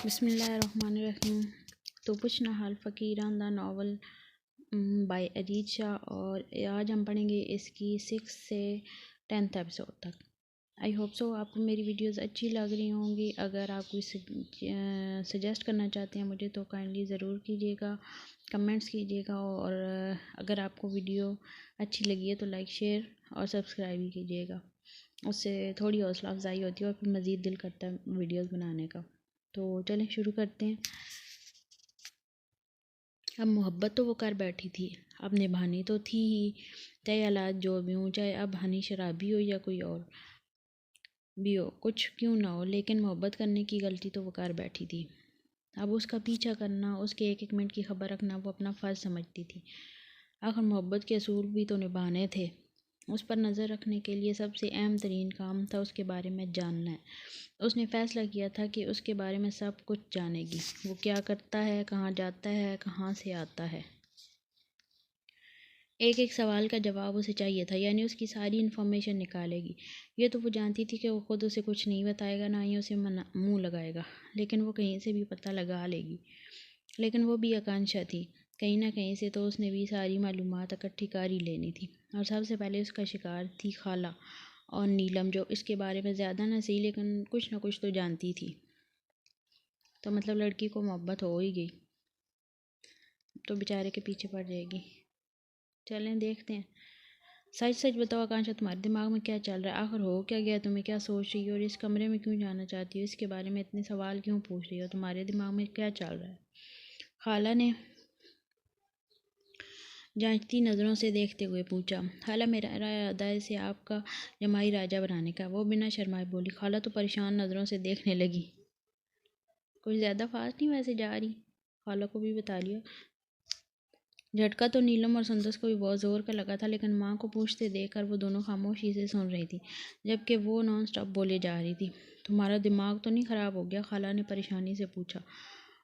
बिस्मिल्लाहिर्रहमानिर्रहीम। तो पूछना हाल फ़कीरान दा नावल बाय अजीत शाह, और आज हम पढ़ेंगे इसकी 6 से 10th एपिसोड तक। आई होप सो आपको मेरी वीडियोस अच्छी लग रही होंगी। अगर आप कोई सजेस्ट करना चाहते हैं मुझे तो काइंडली ज़रूर कीजिएगा, कमेंट्स कीजिएगा, और अगर आपको वीडियो अच्छी लगी है तो लाइक, शेयर और सब्सक्राइब भी कीजिएगा। उससे थोड़ी हौसला अफजाई होती है और फिर मज़ीद दिल करता है वीडियोस बनाने का। तो चलें शुरू करते हैं। अब मोहब्बत तो वो कर बैठी थी, अब निभानी तो थी ही, चाहे हालात जो भी हों, चाहे अब हनी शराबी हो या कोई और भी हो, कुछ क्यों ना हो, लेकिन मोहब्बत करने की गलती तो वो कर बैठी थी। अब उसका पीछा करना, उसके एक एक मिनट की खबर रखना वो अपना फ़र्ज़ समझती थी। आखिर मोहब्बत के असूल भी तो निभाने थे। उस पर नज़र रखने के लिए सबसे अहम तरीन काम था उसके बारे में जानना है। उसने फ़ैसला किया था कि उसके बारे में सब कुछ जानेगी। वो क्या करता है, कहाँ जाता है, कहाँ से आता है, एक एक सवाल का जवाब उसे चाहिए था, यानी उसकी सारी इन्फॉर्मेशन निकालेगी। ये तो वो जानती थी कि वो खुद उसे कुछ नहीं बताएगा, ना ही उसे मुँह लगाएगा, लेकिन वो कहीं से भी पता लगा लेगी। लेकिन वो भी आकांक्षा थी, कहीं ना कहीं से तो उसने भी सारी मालूमात इकट्ठी कर ही लेनी थी। और सबसे पहले उसका शिकार थी खाला और नीलम, जो इसके बारे में ज़्यादा ना सही लेकिन कुछ ना कुछ तो जानती थी। तो मतलब लड़की को मोहब्बत हो ही गई तो बेचारे के पीछे पड़ जाएगी। चलें देखते हैं। सच सच बताओ आकांक्षा, तुम्हारे दिमाग में क्या चल रहा है? आखिर हो क्या गया तुम्हें? क्या सोच रही हो और इस कमरे में क्यों जाना चाहती हो? इसके बारे में इतने सवाल क्यों पूछ रही हो? तुम्हारे दिमाग में क्या चल रहा है? खाला ने जांचती नज़रों से देखते हुए पूछा। खाला, मेरा इरादा है इसे आपका जमाई राजा बनाने का। वो बिना शर्माए बोली। खाला तो परेशान नज़रों से देखने लगी। कुछ ज़्यादा फास्ट नहीं वैसे जा रही? खाला को भी बता लिया। झटका तो नीलम और संतोष को भी बहुत ज़ोर का लगा था, लेकिन माँ को पूछते देखकर वो दोनों खामोशी से सुन रही थी, जबकि वो नॉन स्टॉप बोले जा रही थी। तुम्हारा दिमाग तो नहीं ख़राब हो गया? खाला ने परेशानी से पूछा।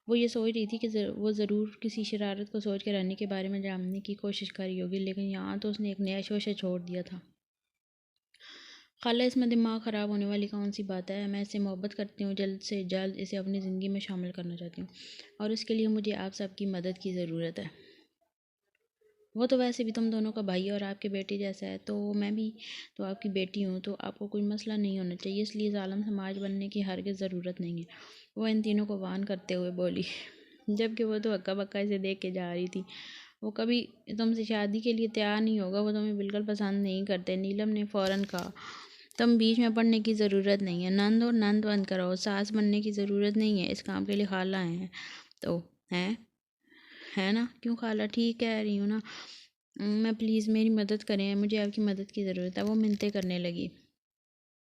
वो ये सोच रही थी कि वो ज़रूर किसी शरारत को सोच कर रहने के बारे में जानने की कोशिश कर रही होगी, लेकिन यहाँ तो उसने एक नया शोशा छोड़ दिया था। खाला, इसमें दिमाग ख़राब होने वाली कौन सी बात है? मैं इससे मोहब्बत करती हूँ, जल्द से जल्द इसे अपनी ज़िंदगी में शामिल करना चाहती हूँ, और इसके लिए मुझे आप सबकी मदद की ज़रूरत है। वो तो वैसे भी तुम दोनों का भाई और आपके बेटे जैसा है, तो मैं भी तो आपकी बेटी हूँ, तो आपको कोई मसला नहीं होना चाहिए, इसलिए ज़ालिम समाज बनने की हरगिज़ ज़रूरत नहीं है। वो इन तीनों को वार्न करते हुए बोली, जबकि वो तो हक्का बक्का इसे देख के जा रही थी। वो कभी तुमसे शादी के लिए तैयार नहीं होगा, वो तुम्हें बिल्कुल पसंद नहीं करते। नीलम ने फ़ौरन कहा। तुम बीच में पढ़ने की ज़रूरत नहीं है। नंद और नंद बंद करो। सास बनने की ज़रूरत नहीं है, इस काम के लिए खाला हैं तो हैं, है ना? क्यों खाला, ठीक कह रही हूँ ना मैं? प्लीज़ मेरी मदद करें, मुझे आपकी मदद की ज़रूरत है। वो मिन्नतें करने लगी।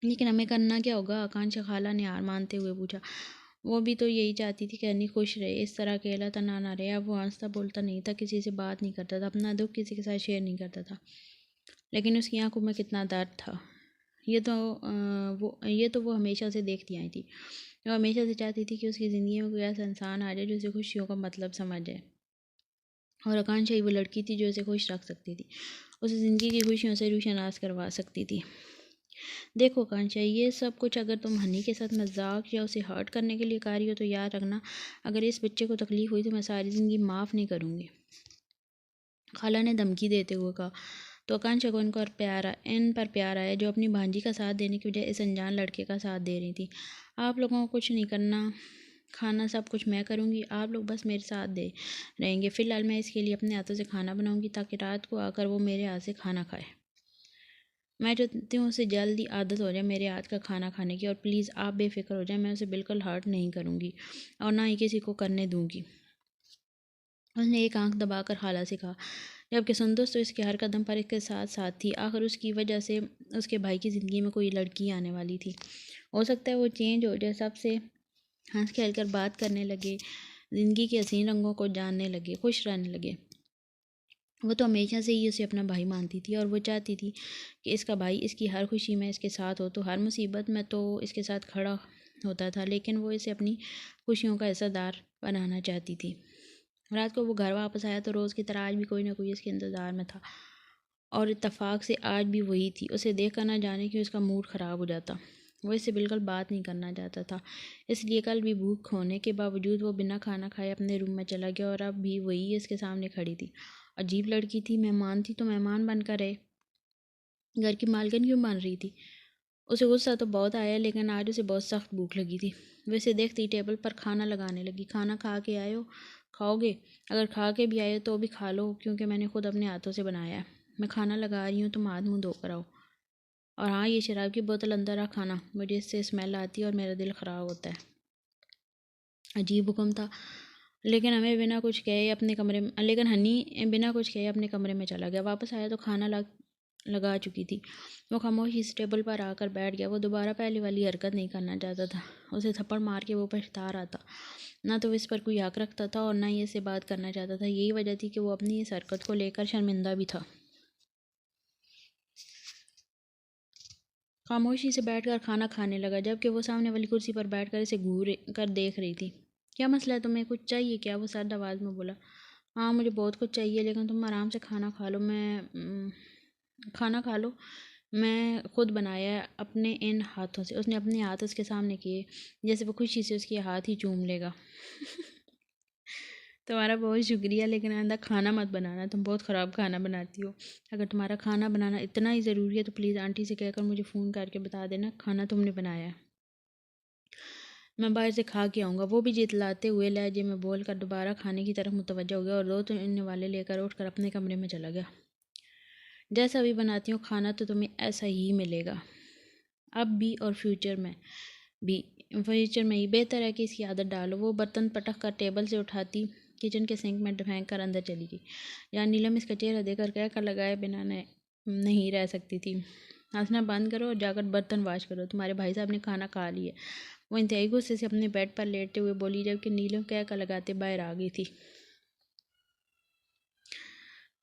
लेकिन हमें करना क्या होगा? आकांक्षा खाला ने हार मानते हुए पूछा। वो भी तो यही चाहती थी कि अन्नी खुश रहे, इस तरह अकेला तना ना रहे। अब वो हंसता बोलता नहीं था, किसी से बात नहीं करता था, अपना दुख किसी के साथ शेयर नहीं करता था, लेकिन उसकी आंखों में कितना दर्द था ये तो वो हमेशा से देखती आई थी। वो हमेशा से चाहती थी कि उसकी ज़िंदगी में कोई ऐसा इंसान आ जाए जो उसे खुशियों का मतलब समझ जाए, और आकांक्षा ही वो लड़की थी जो उसे खुश रख सकती थी, उसे ज़िंदगी की खुशियों से रूशनास करवा सकती थी। देखो आकांक्षा, ये सब कुछ अगर तुम हनी के साथ मजाक या उसे हर्ट करने के लिए कर रही हो तो याद रखना, अगर इस बच्चे को तकलीफ़ हुई तो मैं सारी ज़िंदगी माफ़ नहीं करूँगी, खाला ने धमकी देते हुए कहा। तो आकांक्षा को इन पर प्यार आया, जो अपनी भांजी का साथ देने की बजाय इस अनजान लड़के का साथ दे रही थी। आप लोगों को कुछ नहीं करना, खाना सब कुछ मैं करूँगी, आप लोग बस मेरे साथ दे रहेंगे। फ़िलहाल मैं इसके लिए अपने हाथों से खाना बनाऊँगी, ताकि रात को आकर वो मेरे हाथ से खाना खाए। मैं चाहती हूँ उसे जल्दी आदत हो जाए मेरे हाथ का खाना खाने की, और प्लीज़ आप बेफिक्र हो जाए, मैं उसे बिल्कुल हर्ट नहीं करूँगी और ना ही किसी को करने दूँगी। उसने एक आंख दबाकर खाला से कहा, जबकि संतोष तो इसके हर कदम पर इसके साथ साथ थी। आखिर उसकी वजह से उसके भाई की ज़िंदगी में कोई लड़की आने वाली थी। हो सकता है वो चेंज हो जाए, सबसे हंस खेल कर बात करने लगे, ज़िंदगी के हसीन रंगों को जानने लगे, खुश रहने लगे। वो तो हमेशा से ही उसे अपना भाई मानती थी, और वो चाहती थी कि इसका भाई इसकी हर खुशी में इसके साथ हो, तो हर मुसीबत में तो इसके साथ खड़ा होता था, लेकिन वो इसे अपनी खुशियों का हिस्सेदार बनाना चाहती थी। रात को वो घर वापस आया तो रोज़ की तरह आज भी कोई ना कोई इसके इंतज़ार में था, और इत्तेफाक से आज भी वही थी। उसे देख कर ना जाने कि उसका मूड ख़राब हो जाता। वो इससे बिल्कुल बात नहीं करना चाहता था। इसलिए कल भी भूख होने के बावजूद वो बिना खाना खाए अपने रूम में चला गया और अब भी वही इसके सामने खड़ी थी। अजीब लड़की थी, मेहमान थी तो मेहमान बनकर रहे, घर की मालकिन क्यों बन रही थी। उसे गुस्सा तो बहुत आया, लेकिन आज उसे बहुत सख्त भूख लगी थी। वैसे देखती टेबल पर खाना लगाने लगी। खाना खा के आए हो, खाओगे? अगर खा के भी आए हो तो भी खा लो, क्योंकि मैंने खुद अपने हाथों से बनाया है। मैं खाना लगा रही हूँ, तुम हाथ मुँह धोकर आओ। और हाँ, ये शराब की बोतल अंदर रख खाना, मुझे इससे स्मेल आती है और मेरा दिल ख़राब होता है। अजीब हुक्म था, लेकिन हमें बिना कुछ कहे अपने कमरे में लेकिन हनी बिना कुछ कहे अपने कमरे में चला गया। वापस आया तो खाना लगा चुकी थी। वो खामोश इस टेबल पर आकर बैठ गया। वो दोबारा पहले वाली हरकत नहीं करना चाहता था। उसे थप्पड़ मार के वो पछता रहा था। ना तो इस पर कोई हक रखता था और ना ही इससे बात करना चाहता था। यही वजह थी कि वो अपनी इस हरकत को लेकर शर्मिंदा भी था। खामोशी से बैठकर खाना खाने लगा, जबकि वो सामने वाली कुर्सी पर बैठकर इसे घूर कर देख रही थी। क्या मसला है, तुम्हें कुछ चाहिए क्या? वो सर्द आवाज़ में बोला। हाँ, मुझे बहुत कुछ चाहिए, लेकिन तुम आराम से खाना खा लो। खाना खा लो, मैं खुद बनाया है अपने इन हाथों से। उसने अपने हाथ उसके सामने किए, जैसे वो खुशी से उसके हाथ ही चूम लेगा। तुम्हारा बहुत शुक्रिया, लेकिन आइंदा खाना मत बनाना, तुम बहुत ख़राब खाना बनाती हो। अगर तुम्हारा खाना बनाना इतना ही ज़रूरी है तो प्लीज़ आंटी से कहकर मुझे फ़ोन करके बता देना खाना तुमने बनाया है। मैं बाहर से खा के आऊँगा। वो भी जितलाते हुए लहजे में बोलकर दोबारा खाने की तरफ मुतवज्जो हो गया और 2 वाले लेकर उठकर अपने कमरे में चला गया। जैसा भी बनाती हूँ खाना तो तुम्हें ऐसा ही मिलेगा, अब भी और भी फ्यूचर में ही। बेहतर है कि इसकी आदत डालो। वो बर्तन पटक कर टेबल से उठाती किचन के सिंक में फेंक कर अंदर चली गई। यार नीलम इसका चेहरा देखकर कह कर लगाए बिना नहीं रह सकती थी। हंसना बंद करो और जाकर बर्तन वाश करो, तुम्हारे भाई साहब ने खाना खा लिया। वो इंतहाई गुस्से से अपने बेड पर लेटते हुए बोली, जबकि नीलम कह कर लगाते बाहर आ गई थी।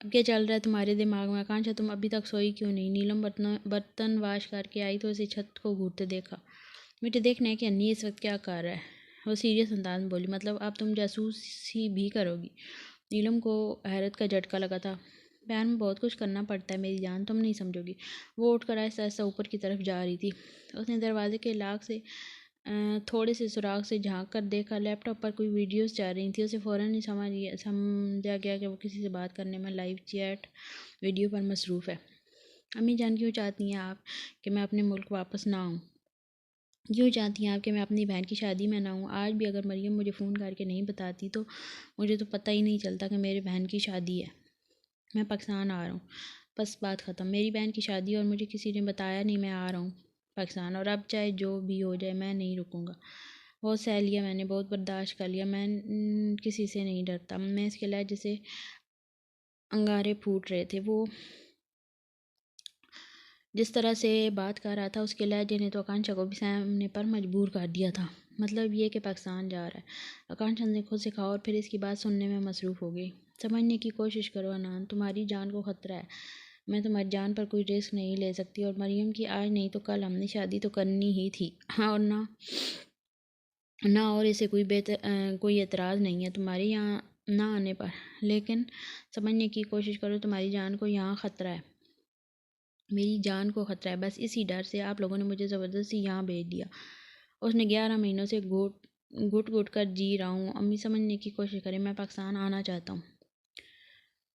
अब क्या चल रहा है तुम्हारे दिमाग में आकांक्षा? तुम अभी तक सोई क्यों नहीं? नीलम बर्तन वाश करके आई तो उसे छत को घूरते देखा। मुझे देखना है कि अन्नी इस वक्त क्या कर रहा है। वो सीरियस अंदाज में बोली, मतलब अब तुम जासूसी भी करोगी? नीलम को हैरत का झटका लगा था। प्यार में बहुत कुछ करना पड़ता है मेरी जान, तुम नहीं समझोगी। वो उठकर आहिस्ता आहिस्ता ऊपर की तरफ जा रही थी। उसने दरवाजे के लाख से थोड़े से सुराख से झांक कर देखा। लैपटॉप पर कोई वीडियोस जा रही थी। उसे फ़ौरन ही समझा गया कि वो किसी से बात करने में लाइव चैट वीडियो पर मसरूफ़ है। अम्मी जान क्यों चाहती हैं आप कि मैं अपने मुल्क वापस ना आऊँ? क्यों चाहती हैं आप कि मैं अपनी बहन की शादी में ना आऊँ? आज भी अगर मरियम मुझे फ़ोन करके नहीं बताती तो मुझे तो पता ही नहीं चलता कि मेरी बहन की शादी है। मैं पाकिस्तान आ रहा हूँ, बस बात ख़त्म। मेरी बहन की शादी और मुझे किसी ने बताया नहीं, मैं आ रहा हूँ पाकिस्तान, और अब चाहे जो भी हो जाए मैं नहीं रुकूँगा। बहुत सह लिया मैंने, बहुत बर्दाश्त कर लिया। मैं किसी से नहीं डरता। मैं इसके लहजे से अंगारे फूट रहे थे। वो जिस तरह से बात कर रहा था उसके लहजे ने तो आकांक्षा को भी सामने पर मजबूर कर दिया था। मतलब ये कि पाकिस्तान जा रहा है। आकांक्षा ने खुद से कहा और फिर इसकी बात सुनने में मसरूफ़ हो गई। समझने की कोशिश करो अनान, तुम्हारी जान को ख़तरा है। मैं तुम्हारी जान पर कोई रिस्क नहीं ले सकती, और मरियम की आज नहीं तो कल हमने शादी तो करनी ही थी। हाँ, और ना और इसे कोई एतराज़ नहीं है तुम्हारे यहाँ ना आने पर, लेकिन समझने की कोशिश करो, तुम्हारी जान को यहाँ ख़तरा है। मेरी जान को ख़तरा है। बस इसी डर से आप लोगों ने मुझे ज़बरदस्ती यहाँ भेज दिया। उसने 11 महीनों से घुट घुट कर जी रहा हूँ। अम्मी समझने की कोशिश करें, मैं पाकिस्तान आना चाहता हूँ।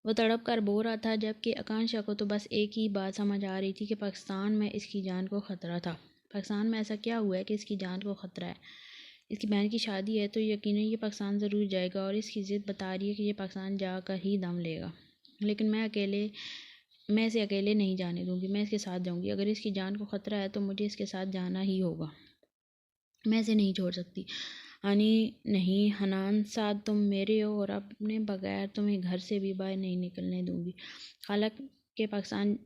वो तड़प कर बो रहा था, जबकि आकांक्षा को तो बस एक ही बात समझ आ रही थी कि पाकिस्तान में इसकी जान को ख़तरा था। पाकिस्तान में ऐसा क्या हुआ है कि इसकी जान को ख़तरा है? इसकी बहन की शादी है तो यकीनन ये पाकिस्तान ज़रूर जाएगा, और इसकी ज़िद बता रही है कि ये पाकिस्तान जाकर ही दम लेगा। लेकिन मैं इसे अकेले नहीं जाने दूंगी। मैं इसके साथ जाऊंगी। अगर इसकी जान को ख़तरा है तो मुझे इसके साथ जाना ही होगा। मैं इसे नहीं छोड़ सकती। हनी नहीं हनान, साथ तुम मेरे हो और अपने बगैर तुम्हें घर से भी बाहर नहीं निकलने दूंगी। खाला के पाकिस्तान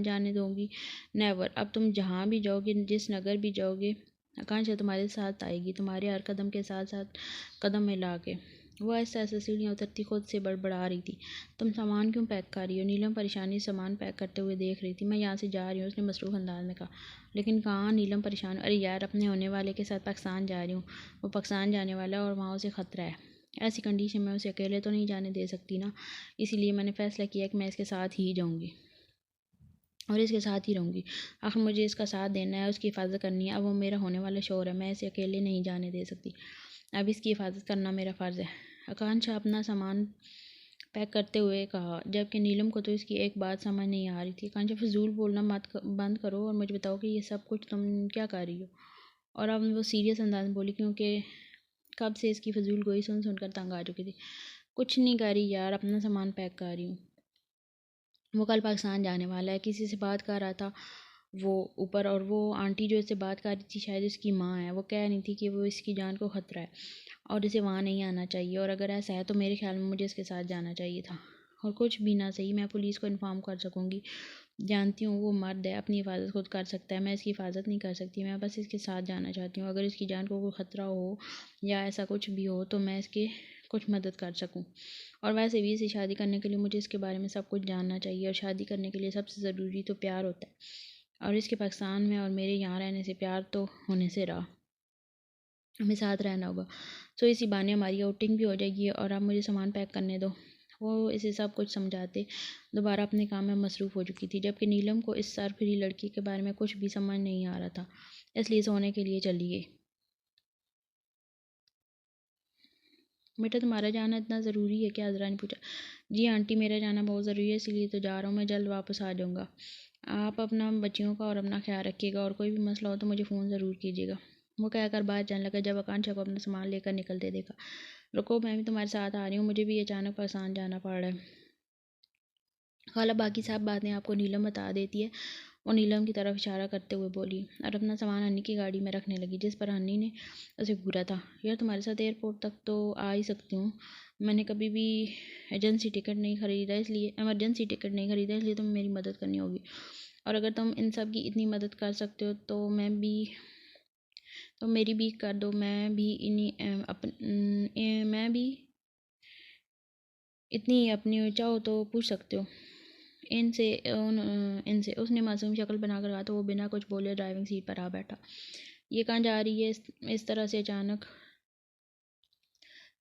जाने दूंगी? नेवर। अब तुम जहाँ भी जाओगे, जिस नगर भी जाओगे, आकांक्षा तुम्हारे साथ आएगी, तुम्हारे हर कदम के साथ साथ कदम मिला के। वो ऐसा ऐसा सीढ़ियाँ उतरती खुद से बड़बड़ा रही थी। तुम सामान क्यों पैक कर रही हो? नीलम परेशानी सामान पैक करते हुए देख रही थी। मैं यहाँ से जा रही हूँ, उसने मसरूफ़ अंदाज में कहा। लेकिन कहाँ? नीलम परेशान। अरे यार, अपने होने वाले के साथ पाकिस्तान जा रही हूँ। वो पाकिस्तान जाने वाला है और वहाँ उसे ख़तरा है। ऐसी कंडीशन में उसे अकेले तो नहीं जाने दे सकती ना। इसीलिए मैंने फ़ैसला किया कि मैं इसके साथ ही जाऊँगी। और इसके साथ ही रहूँगी। आखिर मुझे इसका साथ देना है, उसकी हिफाजत करनी है। अब वो मेरा होने वाला शौहर है, मैं इसे अकेले नहीं जाने दे सकती। अब इसकी हिफाजत करना मेरा फ़र्ज़ है। आकांक्षा अपना सामान पैक करते हुए कहा, जबकि नीलम को तो इसकी एक बात समझ नहीं आ रही थी। आकांक्षा, फजूल बोलना बंद करो और मुझे बताओ कि ये सब कुछ तुम क्या कर रही हो। और अब वो सीरियस अंदाज में बोली, क्योंकि कब से इसकी फजूल गोई सुन सुनकर तंग आ चुकी थी। कुछ नहीं कर रही यार, अपना सामान पैक कर रही हूँ। वो कल पाकिस्तान जाने वाला है, किसी से बात कर रहा था वो ऊपर, और वो आंटी जो इससे बात कर रही थी शायद इसकी माँ है। वो कह रही थी कि वो इसकी जान को ख़तरा है और इसे वहाँ नहीं आना चाहिए, और अगर ऐसा है तो मेरे ख्याल में मुझे इसके साथ जाना चाहिए था। और कुछ भी ना सही, मैं पुलिस को इन्फॉर्म कर सकूँगी। जानती हूँ वो मर्द है, अपनी हिफाजत खुद कर सकता है, मैं इसकी हिफाजत नहीं कर सकती। मैं बस इसके साथ जाना चाहती हूँ। अगर इसकी जान को कोई ख़तरा हो या ऐसा कुछ भी हो तो मैं इसकी कुछ मदद कर सकूँ। और वैसे भी इसे शादी करने के लिए मुझे इसके बारे में सब कुछ जानना चाहिए, और शादी करने के लिए सबसे ज़रूरी तो प्यार होता है, और इसके पाकिस्तान में और मेरे यहाँ रहने से प्यार तो होने से रहा, हमें साथ रहना होगा। सो इसी बहाने हमारी आउटिंग भी हो जाएगी, और अब मुझे सामान पैक करने दो। वो इसे सब कुछ समझाते दोबारा अपने काम में मसरूफ़ हो चुकी थी, जबकि नीलम को इस सरफिरी लड़की के बारे में कुछ भी समझ नहीं आ रहा था, इसलिए सोने के लिए चली गई। बेटा, तुम्हारा जाना इतना ज़रूरी है क्या? अज़रा ने पूछा। जी आंटी, मेरा जाना बहुत ज़रूरी है, इसीलिए तो जा रहा हूँ। मैं जल्द वापस आ जाऊँगा। आप अपना बच्चियों का और अपना ख्याल रखिएगा, और कोई भी मसला हो तो मुझे फ़ोन ज़रूर कीजिएगा। वो कहकर बाहर जाने लगा, जब आकांक्षा को अपना सामान लेकर निकलते देखा। रुको, मैं भी तुम्हारे साथ आ रही हूँ, मुझे भी अचानक पाकिस्तान जाना पड़ रहा है। खाला, बाकी सब बातें आपको नीलम बता देती है। वो नीलम की तरफ इशारा करते हुए बोली, और अपना सामान हनी की गाड़ी में रखने लगी, जिस पर हनी ने उसे घूरा था। यार, तुम्हारे साथ एयरपोर्ट तक तो आ ही सकती हूँ। मैंने कभी भी एजेंसी टिकट नहीं ख़रीदा, इसलिए इमरजेंसी टिकट नहीं ख़रीदा, इसलिए तुम्हें मेरी मदद करनी होगी। और अगर तुम इन सब की इतनी मदद कर सकते हो तो मेरी भी कर दो। मैं भी इतनी अपनी चाहो तो पूछ सकते हो इनसे। उसने मासूम शक्ल बनाकर कहा, तो वो बिना कुछ बोले ड्राइविंग सीट पर आ बैठा। ये कहाँ जा रही है इस तरह से अचानक?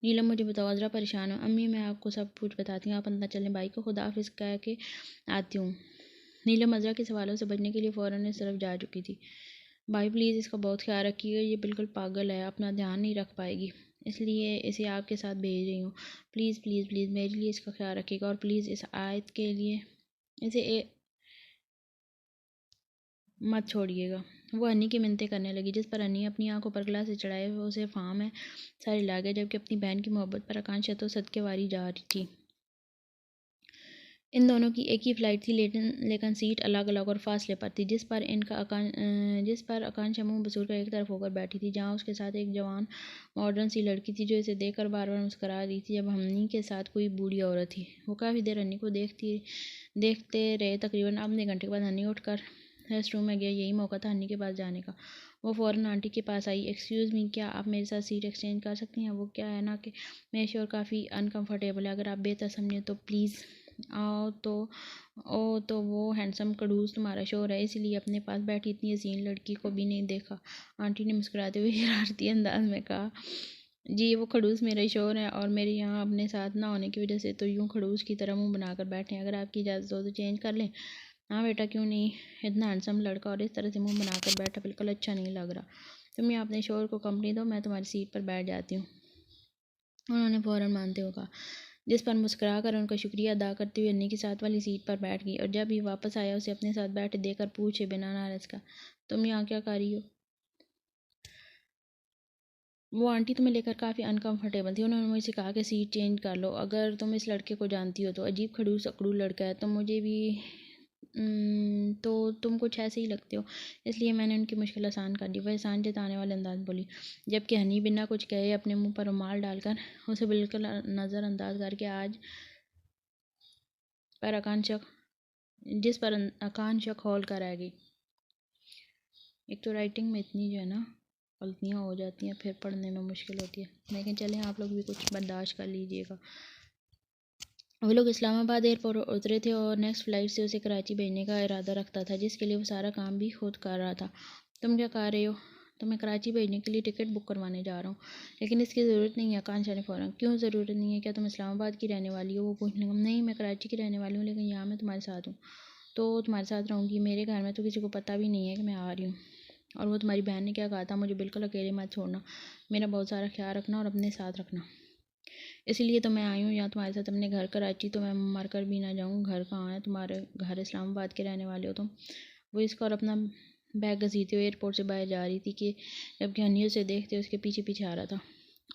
नीलम, मुझे बताओ। अज़रा परेशान हो। अम्मी, मैं आपको सब कुछ बताती हूँ, आप अंदर चलें, बाइक को खुदा हाफिज़ कह के आती हूँ। नीलम अज़रा के सवालों से बचने के लिए फ़ौरन इस तरफ जा चुकी थी। भाई प्लीज़ इसका बहुत ख्याल रखिएगा, ये बिल्कुल पागल है, अपना ध्यान नहीं रख पाएगी, इसलिए इसे आपके साथ भेज रही हूँ। प्लीज़ प्लीज़ प्लीज़ मेरे लिए इसका ख्याल रखिएगा, और प्लीज़ इस आयत के लिए इसे मत छोड़िएगा। वो हनी की मिन्नतें करने लगी, जिस पर हनी अपनी आंखों पर ग्लास से चढ़ाए हुए उसे फाम है सारी लागे, जबकि अपनी बहन की मोहब्बत पर आकांक्षा तो सदकेवारी जा रही थी। इन दोनों की एक ही फ़्लाइट थी, लेकिन सीट अलग अलग और फासले पर थी, जिस पर आकांक्षा मुंह बसूर कर एक तरफ होकर बैठी थी, जहाँ उसके साथ एक जवान मॉडर्न सी लड़की थी, जो इसे देखकर बार बार मुस्करा रही थी। जब हनी के साथ कोई बूढ़ी औरत थी। वो काफ़ी देर हनी को देखते रहे। तकरीबन आधे घंटे के बाद हनी उठकर रेस्ट रूम में गया। यही मौका था हनी के पास जाने का। वो फ़ौरन आंटी के पास आई। एक्सक्यूज़ मी, क्या आप मेरे साथ सीट एक्सचेंज कर सकती हैं? वो क्या है ना कि मेरे शोर काफ़ी अनकम्फर्टेबल है, अगर आप बेहतर समझें तो प्लीज़। आओ तो वो हैंडसम खड़ूस तुम्हारा शोर है, इसलिए अपने पास बैठी इतनी हसीन लड़की को भी नहीं देखा। आंटी ने मुस्कुराते हुए शरारती अंदाज में कहा, जी वो खड़ूस मेरा शोर है, और मेरे यहाँ अपने साथ ना होने की वजह से तो यूँ खड़ूस की तरह मुंह बनाकर बैठे हैं। अगर आपकी इजाज़त हो तो चेंज कर लें। हाँ बेटा, क्यों नहीं। इतना हैंडसम लड़का और इस तरह से मुंह बनाकर बैठा बिल्कुल अच्छा नहीं लग रहा। तुम यहाँ अपने शोर को कंपनी दो, मैं तुम्हारी सीट पर बैठ जाती हूँ। उन्होंने फ़ौरन मानते हुए कहा, जिस पर मुस्कुरा कर उनका शुक्रिया अदा करते हुए अन्नी की साथ वाली सीट पर बैठ गई, और जब ही वापस आया उसे अपने साथ बैठे देखकर पूछे बिना नाराज़ का, तुम यहाँ क्या कर रही हो? वो आंटी तुम्हें लेकर काफ़ी अनकंफर्टेबल थी, उन्होंने मुझसे कहा कि सीट चेंज कर लो। अगर तुम इस लड़के को जानती हो तो अजीब खड़ूस अकड़ू लड़का है, तो मुझे भी तो तुम कुछ ऐसे ही लगते हो, इसलिए मैंने उनकी मुश्किल आसान कर दी। वह एहसान जताने वाले अंदाज बोली, जबकि हनी बिना कुछ कहे अपने मुंह पर रुमाल डालकर उसे बिल्कुल नज़रअंदाज करके पर आकांक्षा जिस पर आकांक्षा खोल कर रह गई। एक तो राइटिंग में इतनी जो है ना गलतियाँ हो जाती हैं, फिर पढ़ने में मुश्किल होती है, लेकिन चलें आप लोग भी कुछ बर्दाश्त कर लीजिएगा। वो लोग इस्लामाबाद एयरपोर्ट उतरे थे, और नेक्स्ट फ़्लाइट से उसे कराची भेजने का इरादा रखता था, जिसके लिए वो सारा काम भी खुद कर रहा था। तुम क्या कर रहे हो? तो मैं कराची भेजने के लिए टिकट बुक करवाने जा रहा हूँ, लेकिन इसकी ज़रूरत नहीं है। आकांक्षा ने फ़ौरन, क्यों ज़रूरत नहीं है? क्या तुम इस्लामाबाद की रहने वाली हो? वो पूछने लगा। नहीं, मैं कराची की रहने वाली हूँ, लेकिन यहाँ मैं तुम्हारे साथ हूँ। तो तुम्हारे साथ रहूँगी। मेरे घर में तो किसी को पता भी नहीं है कि मैं आ रही हूँ। और वो तुम्हारी बहन ने क्या कहा था, मुझे बिल्कुल अकेले मत छोड़ना, मेरा बहुत सारा ख्याल रखना और अपने साथ रखना। इसीलिए तो मैं आई हूँ यहाँ तुम्हारे साथ अपने घर। कराची तो मैं मर कर भी ना जाऊँ। घर कहाँ है तुम्हारे? घर इस्लामाबाद के रहने वाले हो तुम। वो इसका और अपना बैग घसीटते हुए एयरपोर्ट से बाहर जा रही थी कि जबकि हनी उसे देखते उसके पीछे पीछे आ रहा था।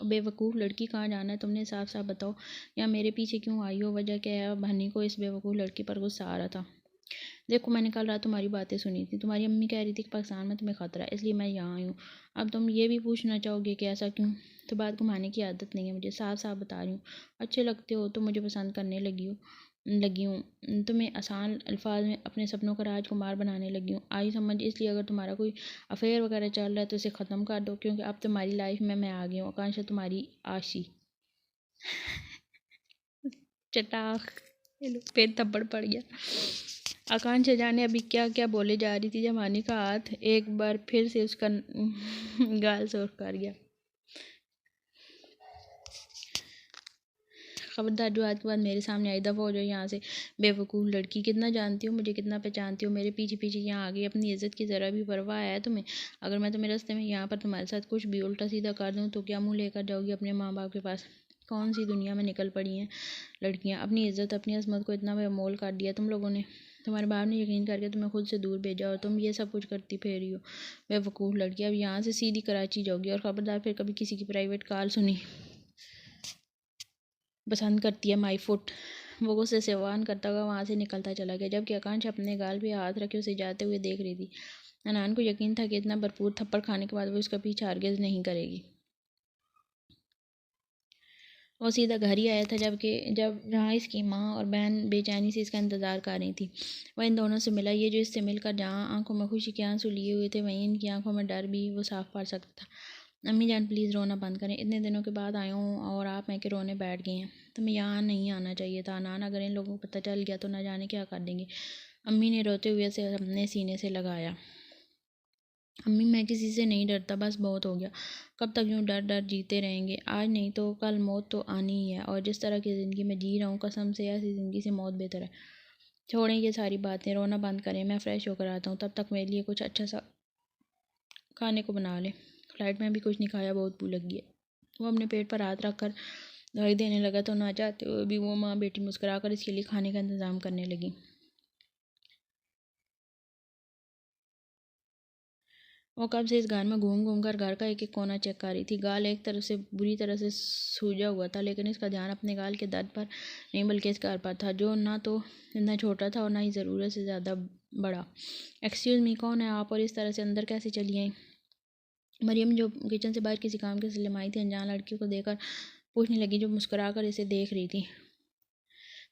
बेवकूफ़ लड़की, कहाँ जाना है तुमने? साफ साफ बताओ, या मेरे पीछे क्यों आई हो? वजह क्या है? अब हनी को इस बेवकूफ़ लड़की पर गुस्सा आ रहा था। देखो, मैंने कल रात तुम्हारी बातें सुनी थी। तुम्हारी अम्मी कह रही थी कि पाकिस्तान में तुम्हें ख़तरा है, इसलिए मैं यहाँ आई हूँ। अब तुम ये भी पूछना चाहोगे कि ऐसा क्यों? तो बात घुमाने की आदत नहीं है मुझे, साफ साफ बता रही हूँ। अच्छे लगते हो तो मुझे पसंद करने लगी हूँ। तुम्हें आसान अल्फाज में अपने सपनों का राजकुमार बनाने लगी हूँ। आई समझ। इसलिए अगर तुम्हारा कोई अफेयर वगैरह चल रहा है तो इसे ख़त्म कर दो, क्योंकि अब तुम्हारी लाइफ में मैं आ गई हूँ। आकांक्षा तुम्हारी आशी। चटाक, फिर थप्पड़ पड़ गया। आकांक्षा जाने अभी क्या क्या बोले जा रही थी जब हानि का हाथ एक बार फिर से उसका गाल सुर्ख कर गया। खबरदार, जो आज के बाद मेरे सामने आई, दफ़ा हो जाओ यहाँ से। बेवकूफ़ लड़की, कितना जानती हो मुझे, कितना पहचानती हो? मेरे पीछे पीछे यहाँ आ गई। अपनी इज्जत की ज़रा भी परवाह है तुम्हें? अगर मैं तुम्हें रास्ते में यहाँ पर तुम्हारे साथ कुछ भी उल्टा सीधा कर दूँ तो क्या मुँह लेकर जाओगी अपने माँ बाप के पास? कौन सी दुनिया में निकल पड़ी हैं लड़कियाँ? अपनी इज्जत, अपनी अजमत को इतना बेमोल कर दिया तुम लोगों ने। तुम्हारे बाप ने यकीन करके तुम्हें खुद से दूर भेजा और तुम ये सब कुछ करती फिर रही हो। बेवकूफ़ लड़की, अब यहाँ से सीधी कराची जाओगी। और ख़बरदार, फिर कभी किसी की प्राइवेट कार सुनी पसंद करती है माई फुट। वो गुस्से से वान करता हुआ वहाँ से निकलता चला गया, जबकि आकांक्षा अपने गाल पे हाथ रखे उसे जाते हुए देख रही थी। अनान को यकीन था कि इतना भरपूर थप्पड़ खाने के बाद वो उसका पीछा हरगिज़ नहीं करेगी। वो सीधा घर ही आया था जब जहाँ इसकी माँ और बहन बेचैनी से इसका इंतज़ार कर रही थी। वह इन दोनों से मिला। ये जो इससे मिलकर जहाँ आंखों में खुशी के आंसू लिए हुए थे, वहीं इनकी आंखों में डर भी वो साफ पड़ सकता था। अम्मी जान, प्लीज़ रोना बंद करें। इतने दिनों के बाद आया हूँ और आप मैं के रोने बैठ गई हैं। तुम्हें यहाँ नहीं आना चाहिए था अनान। अगर इन लोगों को पता चल गया तो न जाने क्या कर देंगे। अम्मी ने रोते हुए से अपने सीने से लगाया। अम्मी, मैं किसी से नहीं डरता, बस बहुत हो गया। कब तक यूँ डर डर जीते रहेंगे? आज नहीं तो कल मौत तो आनी ही है, और जिस तरह की ज़िंदगी में जी रहा हूँ, कसम से ऐसी ज़िंदगी से मौत बेहतर है। छोड़ें ये सारी बातें, रोना बंद करें। मैं फ़्रेश होकर आता हूँ, तब तक मेरे लिए कुछ अच्छा सा खाने को बना लें। फ्लाइट में भी कुछ नहीं खाया, बहुत भूख लगी है। वो अपने पेट पर हाथ रख कर दवाई देने लगा तो ना चाहते हुए भी वो माँ बेटी मुस्कुरा कर इसके लिए खाने का इंतज़ाम करने लगी। वो कब से इस घर में घूम घूम कर घर का एक एक कोना चेक कर रही थी। गाल एक तरफ से बुरी तरह से सूजा हुआ था, लेकिन इसका ध्यान अपने गाल के दर्द पर नहीं बल्कि इस घर पर था, जो ना तो इतना छोटा था और ना ही ज़रूरत से ज़्यादा बड़ा। एक्सक्यूज़ मी, कौन है आप, और इस तरह से अंदर कैसे चली आई? मरियम, जो किचन से बाहर किसी काम के सिलसिले में आई थी, अनजान लड़की को देखकर पूछने लगी, जो मुस्कुरा कर इसे देख रही थी।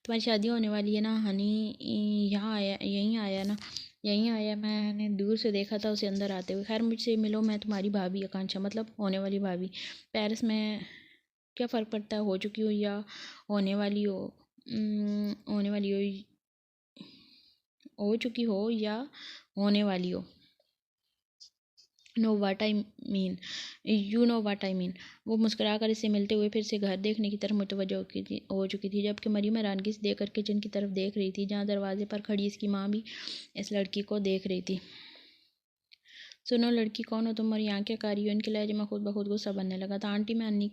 तुम्हारी शादी होने वाली है ना हनी? यहाँ आया, यहीं आया ना? यहीं आया, मैंने दूर से देखा था उसे अंदर आते हुए। खैर, मुझसे मिलो, मैं तुम्हारी भाभी आकांक्षा, मतलब होने वाली भाभी। पेरिस में क्या फ़र्क पड़ता है, हो चुकी हो या होने वाली हो? होने वाली हो चुकी हो या होने वाली हो। Know what I mean, you know what I mean. वो मुस्कुराकर इससे मिलते हुए फिर से घर देखने की तरफ मुतवज्जो हो चुकी थी, जबकि मरियम हैरानगी से देखकर किचन की तरफ देख रही थी, जहाँ दरवाजे पर खड़ी इसकी माँ भी इस लड़की को देख रही थी। सुनो लड़की, कौन हो तुम और यहाँ क्या कर रही हो? इनके लहजे में खुद ब खुद गुस्सा बनने लगा था। आंटी, मैं अन्नी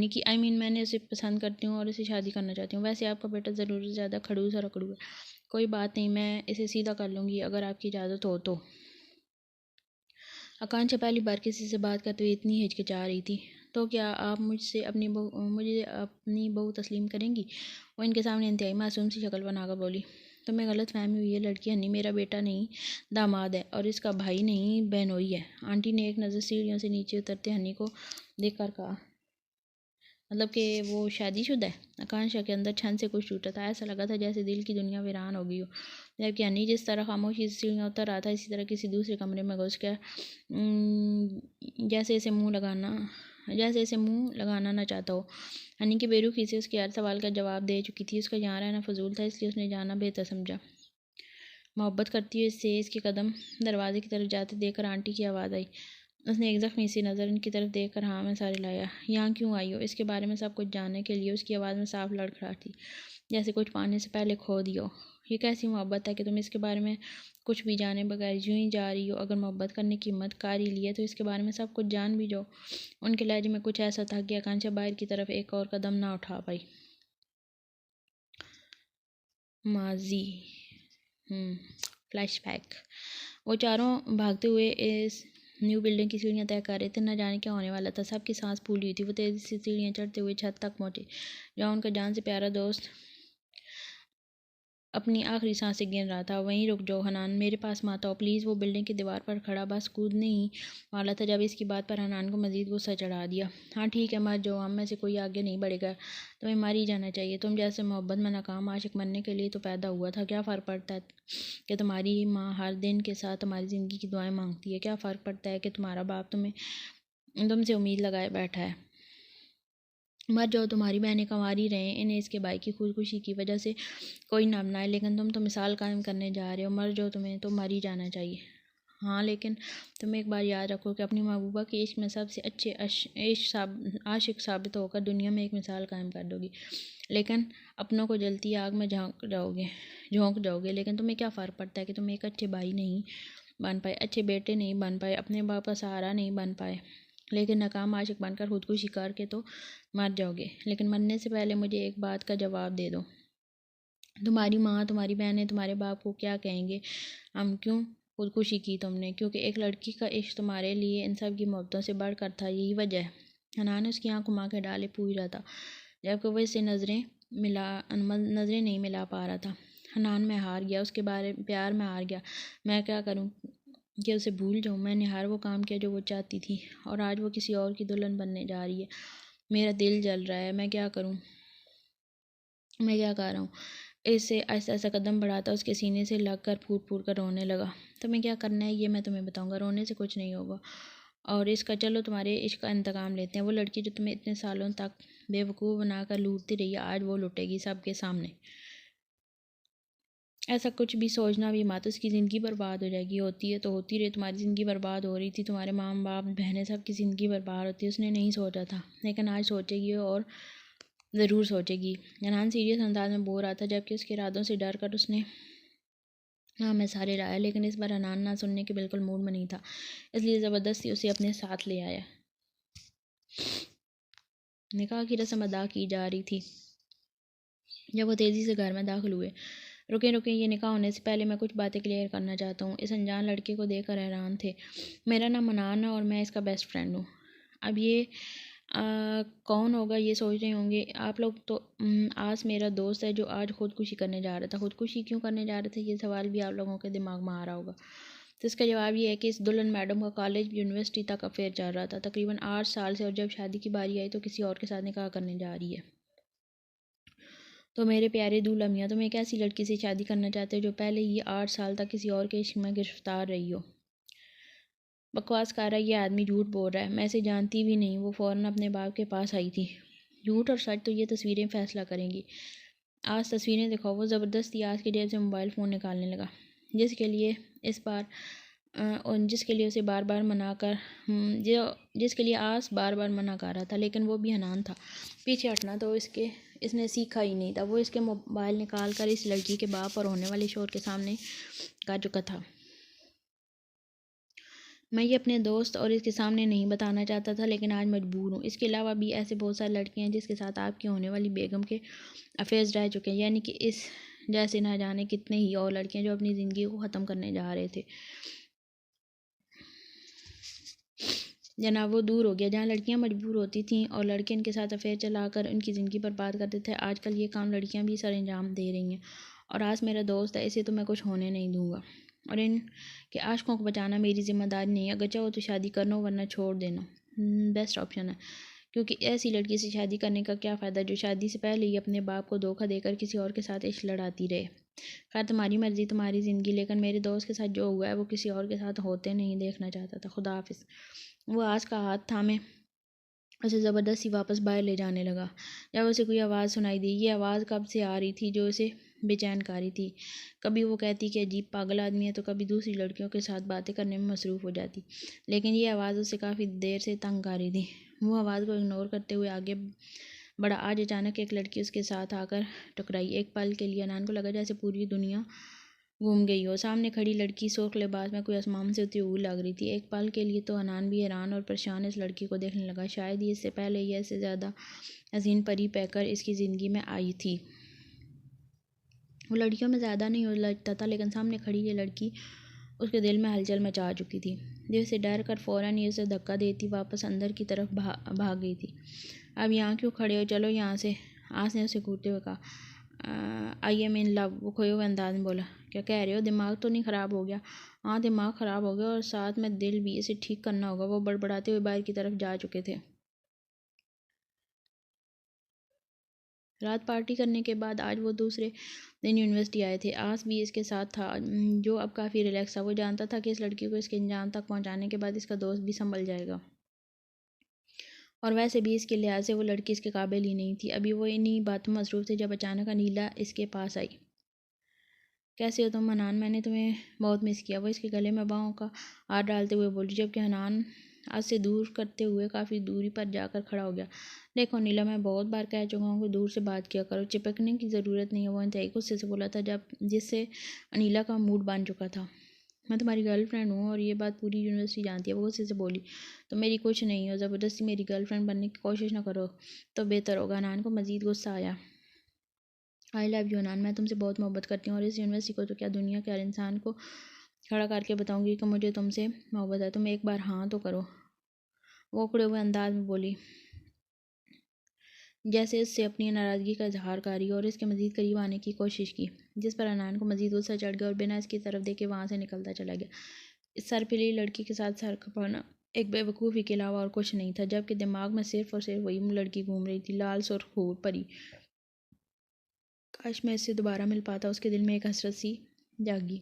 की आई मीन मैंने उसे पसंद करती हूँ और उसे शादी करना चाहती हूँ। वैसे आपका बेटा ज़रूर से ज़्यादा खड़ूस और अकड़ू है। कोई बात नहीं, मैं इसे सीधा कर लूँगी अगर आपकी इजाज़त हो तो। आकांक्षा पहली बार किसी से बात करते हुए इतनी हिचकिचा रही थी। तो क्या आप मुझे अपनी बहू तस्लीम करेंगी? वो इनके सामने इंतहाई मासूम सी शक्ल बनाकर बोली। तुम्हें गलत फहमी हुई है लड़की, हनी मेरा बेटा नहीं दामाद है, और इसका भाई नहीं बहनोई है। आंटी ने एक नज़र सीढ़ियों से नीचे उतरते हनी को देख कर कहा। मतलब कि वो शादीशुदा है? आकांक्षा के अंदर छन से कुछ टूटा था। ऐसा लगा था जैसे दिल की दुनिया वीरान हो गई हो। जबकि हनी जिस तरह खामोशी से सीढ़ियाँ उतर रहा था, इसी तरह किसी दूसरे कमरे में घुस कर जैसे इसे मुंह लगाना ना चाहता हो। हनी की बेरुखी से उसके हर सवाल का जवाब दे चुकी थी। उसका यहाँ रहना फजूल था, इसलिए उसने जाना बेहतर समझा। मोहब्बत करती हुई इससे इसके कदम दरवाजे की तरफ जाते देखकर आंटी की आवाज़ आई। उसने एक ज़ख्मी सी नज़र इनकी तरफ देख कर हाँ में सारे लाया। यहाँ क्यों आई हो? इसके बारे में सब कुछ जानने के लिए उसकी आवाज़ में साफ लड़खड़ाहट थी, जैसे कुछ पाने से पहले खो दियो। ये कैसी मोहब्बत है कि तुम इसके बारे में कुछ भी जाने बगैर यूं ही जा रही हो? अगर मोहब्बत करने की हिम्मत कर ही ली है तो इसके बारे में सब कुछ जान भी जाओ। उनके लहजे में कुछ ऐसा था कि आकांक्षा बाहर की तरफ एक और कदम ना उठा पाई। माजी फ्लैशबैक। वो चारों भागते हुए इस न्यू बिल्डिंग की सीढ़ियाँ तय कर रहे थे। न जाने क्या होने वाला था। सबकी सांस फूली हुई थी। वो तेज़ी से सीढ़ियाँ चढ़ते हुए छत तक पहुँचे, जहाँ उनका जान से प्यारा दोस्त अपनी आखिरी सांसें गिन रहा था। वहीं रुक जाओ हनान, मेरे पास मत आओ प्लीज़। वो बिल्डिंग की दीवार पर खड़ा बस कूदने ही वाला था जब इसकी बात पर हनान को मज़ीद गुस्सा चढ़ा दिया। हाँ ठीक है, मर जाओ, हम में से कोई आगे नहीं बढ़ेगा। तुम्हें मर ही जाना चाहिए। तुम जैसे मोहब्बत में नाकाम आशिक मरने के लिए तो पैदा हुआ था। क्या फ़र्क पड़ता है कि तुम्हारी माँ हर दिन के साथ तुम्हारी ज़िंदगी की दुआएं मांगती है? क्या फ़र्क पड़ता है कि तुम्हारा बाप तुमसे उम्मीद लगाए बैठा है? मर जाओ, तुम्हारी बहनें कंवारी रहें, इन्हें इसके भाई की खुदकुशी की वजह से कोई ना अपनाए, लेकिन तुम तो मिसाल कायम करने जा रहे हो। मर जाओ, तुम्हें तो मर ही जाना चाहिए। हाँ, लेकिन तुम एक बार याद रखो कि अपनी महबूबा के इश्क में सबसे अच्छे आशिक साबित होकर दुनिया में एक मिसाल कायम कर दोगी, लेकिन अपनों को जलती आग में झोंक जाओगे। लेकिन तुम्हें क्या फ़र्क पड़ता है कि तुम एक अच्छे भाई नहीं बन पाए, अच्छे बेटे नहीं बन पाए, अपने बाप का सहारा नहीं बन पाए, लेकिन नाकाम आशिक बनकर खुदकुशी करके तो मर जाओगे। लेकिन मरने से पहले मुझे एक बात का जवाब दे दो, तुम्हारी माँ, तुम्हारी बहनें, तुम्हारे बाप को क्या कहेंगे? हम क्यों खुदकुशी की तुमने? क्योंकि एक लड़की का इश्क तुम्हारे लिए इन सब की मोहब्बतों से बढ़कर था, यही वजह है। हनान ने उसकी आँख घुमा के डाले पूछ रहा था, जबकि वह इससे नज़रें नहीं मिला पा रहा था। हनान, मैं हार गया, उसके बारे प्यार में हार गया। मैं क्या करूँ कि उसे भूल जाऊँ? मैंने हर वो काम किया जो वो चाहती थी, और आज वो किसी और की दुल्हन बनने जा रही है। मेरा दिल जल रहा है, मैं क्या करूँ? मैं क्या कर रहा हूँ? इससे ऐसा ऐसा कदम बढ़ाता उसके सीने से लग कर फूट फूट कर रोने लगा। तुम्हें क्या करना है ये मैं तुम्हें बताऊँगा, रोने से कुछ नहीं होगा। और इसका चलो तुम्हारे इश्क का इंतकाम लेते हैं। वो लड़की जो तुम्हें इतने सालों तक बेवकूफ़ बनाकर लूटती रही है, आज वो लुटेगी सबके सामने। ऐसा कुछ भी सोचना भी मत, उसकी ज़िंदगी बर्बाद हो जाएगी। होती है तो होती रही, तुम्हारी ज़िंदगी बर्बाद हो रही थी, तुम्हारे माँ बाप बहनें सबकी ज़िंदगी बर्बाद होती है। उसने नहीं सोचा था, लेकिन आज सोचेगी और ज़रूर सोचेगी। अनहान सीरियस अंदाज में बोल रहा था, जबकि उसके इरादों से डर कर उसने हाँ मैं सारे रहा। लेकिन इस बार अनान ना सुनने के बिल्कुल मूड में नहीं था, इसलिए ज़बरदस्ती उसे अपने साथ ले आया। निकाह की रस्म अदा की जा रही थी जब वो तेज़ी से घर में दाखिल हुए। रुके रुके, ये निकाह होने से पहले मैं कुछ बातें क्लियर करना चाहता हूँ। इस अनजान लड़के को देखकर हैरान थे। मेरा नाम अनान है और मैं इसका बेस्ट फ्रेंड हूँ। अब ये कौन होगा ये सोच रहे होंगे आप लोग। तो आज मेरा दोस्त है जो आज खुदकुशी करने जा रहा था। खुदकुशी क्यों करने जा रहे थे, ये सवाल भी आप लोगों के दिमाग में आ रहा होगा। तो इसका जवाब ये है कि इस दुल्हन मैडम का कॉलेज यूनिवर्सिटी तक अफेयर चल रहा था, तकरीबन 8 साल से, और जब शादी की बारी आई तो किसी और के साथ निकाह करने जा रही है। तो मेरे प्यारे दूल्हा मियाँ, तुम एक ऐसी लड़की से शादी करना चाहते हो जो पहले ही 8 साल तक किसी और के इश्क में गिरफ्तार रही हो। बकवास कर रहा है, ये आदमी झूठ बोल रहा है, मैं इसे जानती भी नहीं। वो फ़ौरन अपने बाप के पास आई थी। झूठ और सच तो ये तस्वीरें फ़ैसला करेंगी। आज तस्वीरें दिखाओ। वो ज़बरदस्ती आज की जेब से मोबाइल फ़ोन निकालने लगा, जिसके लिए उसे बार बार मना कर जिसके लिए आस बार बार मना कर रहा था, लेकिन वो भी हनान था। पीछे हटना तो इसने सीखा ही नहीं था। वो इसके मोबाइल निकाल कर इस लड़की के बाप और होने वाले शोर के सामने कर चुका था। मैं ये अपने दोस्त और इसके सामने नहीं बताना चाहता था, लेकिन आज मजबूर हूँ। इसके अलावा भी ऐसे बहुत सारी लड़कियाँ हैं जिसके साथ आपकी होने वाली बेगम के अफेयर्स रह चुके हैं, यानी कि इस जैसे ना जाने कितने ही और लड़कियाँ जो अपनी ज़िंदगी को ख़त्म करने जा रहे थे। जनाब, वो दूर हो गया जहाँ लड़कियाँ मजबूर होती थीं और लड़के इनके साथ अफेयर चलाकर उनकी ज़िंदगी बर्बाद करते थे। आजकल ये काम लड़कियाँ भी सर अंजाम दे रही हैं, और आज मेरा दोस्त है, इसे तो मैं कुछ होने नहीं दूँगा। और इनके आशिकों को बचाना मेरी ज़िम्मेदारी नहीं है। अगर चाहो तो शादी कर लो, वरना छोड़ देना बेस्ट ऑप्शन है। क्योंकि ऐसी लड़की से शादी करने का क्या फ़ायदा जो शादी से पहले ही अपने बाप को धोखा देकर किसी और के साथ इश्क लड़ाती रहे। खैर, तुम्हारी मर्ज़ी, तुम्हारी ज़िंदगी, लेकिन मेरे दोस्त के साथ जो हुआ है वो किसी और के साथ होते नहीं देखना चाहता था। खुदा हाफिज़। वो आज का हाथ थामे उसे ज़बरदस्ती वापस बाहर ले जाने लगा। जब उसे कोई आवाज़ सुनाई दी, ये आवाज़ कब से आ रही थी जो उसे बेचैनकारी थी। कभी वो कहती कि अजीब पागल आदमी है, तो कभी दूसरी लड़कियों के साथ बातें करने में मसरूफ़ हो जाती। लेकिन ये आवाज़ उसे काफ़ी देर से तंग आ रही थी। वो आवाज़ को इग्नोर करते हुए आगे बढ़ा। आज अचानक एक लड़की उसके साथ आकर टकराई। एक पल के लिए अनान को लगा जैसे पूरी दुनिया घूम गई हो। सामने खड़ी लड़की सुर्ख लिबास में कोई आसमान से उतरी हुई लग रही थी। एक पल के लिए तो अनान भी हैरान और परेशान इस लड़की को देखने लगा। शायद ही इससे पहले यह इससे ज़्यादा हसीन परी पैकर इसकी ज़िंदगी में आई थी। वो लड़कियों में ज़्यादा नहीं उलझता था, लेकिन सामने खड़ी ये लड़की उसके दिल में हलचल मचा चुकी थी। जैसे डर कर फ़ौरन ही उसे धक्का देती वापस अंदर की तरफ भाग गई थी। अब यहाँ क्यों खड़े हो, चलो यहाँ से, आस ने उसे घूरते हुए कहा। आई एम इन लव, वो खोए हुए अंदाज में बोला। क्या कह रहे हो, दिमाग तो नहीं ख़राब हो गया? हाँ, दिमाग ख़राब हो गया और साथ में दिल भी, इसे ठीक करना होगा। वो बड़बड़ाते हुए बाहर की तरफ जा चुके थे। रात पार्टी करने के बाद आज वो दूसरे दिन यूनिवर्सिटी आए थे। आस भी इसके साथ था, जो अब काफ़ी रिलैक्स था। वो जानता था कि इस लड़की को इसके अंजाम तक पहुंचाने के बाद इसका दोस्त भी संभल जाएगा, और वैसे भी इसके लिहाज से वो लड़की इसके काबिल ही नहीं थी। अभी वो इन्हीं बातों में मसरूफ़ थे जब अचानक अनीला इसके पास आई। कैसे हो तुम हनान, मैंने तुम्हें बहुत मिस किया, वो इसके गले में बाहों का हाथ डालते हुए बोली, जबकि हनान आज से दूर करते हुए काफ़ी दूरी पर जाकर खड़ा हो गया। देखो नीला, मैं बहुत बार कह चुका हूँ कि दूर से बात किया करो, चिपकने की ज़रूरत नहीं है। वो इंतहाई गुस्से से बोला था, जब जिससे अनीला का मूड बन चुका था। मैं तुम्हारी गर्लफ्रेंड हूँ और ये बात पूरी यूनिवर्सिटी जानती है, वो गुस्से से बोली। तो मेरी कुछ नहीं हो, ज़बरदस्ती मेरी गर्लफ्रेंड बनने की कोशिश ना करो तो बेहतर होगा। हनान को मज़ीद गुस्सा आया। आई लव यू हनान, मैं तुमसे बहुत मोहब्बत करती हूँ और इस यूनिवर्सिटी को तो क्या, दुनिया के हर इंसान को खड़ा करके बताऊंगी कि मुझे तुमसे मोहब्बत है। तुम एक बार हाँ तो करो, वो उकड़े हुए अंदाज में बोली, जैसे इससे अपनी नाराज़गी का इजहार करी और इसके मज़ीद करीब आने की कोशिश की, जिस पर अनान को मज़ीद गुस्सा चढ़ गया और बिना इसकी तरफ देखे वहाँ से निकलता चला गया। इस सरपीली लड़की के साथ सर खपाना एक बेवकूफ़ी के अलावा और कुछ नहीं था, जबकि दिमाग में सिर्फ और सिर्फ वही लड़की घूम रही थी, लाल सुर्ख हूर परी। काश मैं इससे दोबारा मिल पाता। उसके दिल में एक हसरत सी जागी।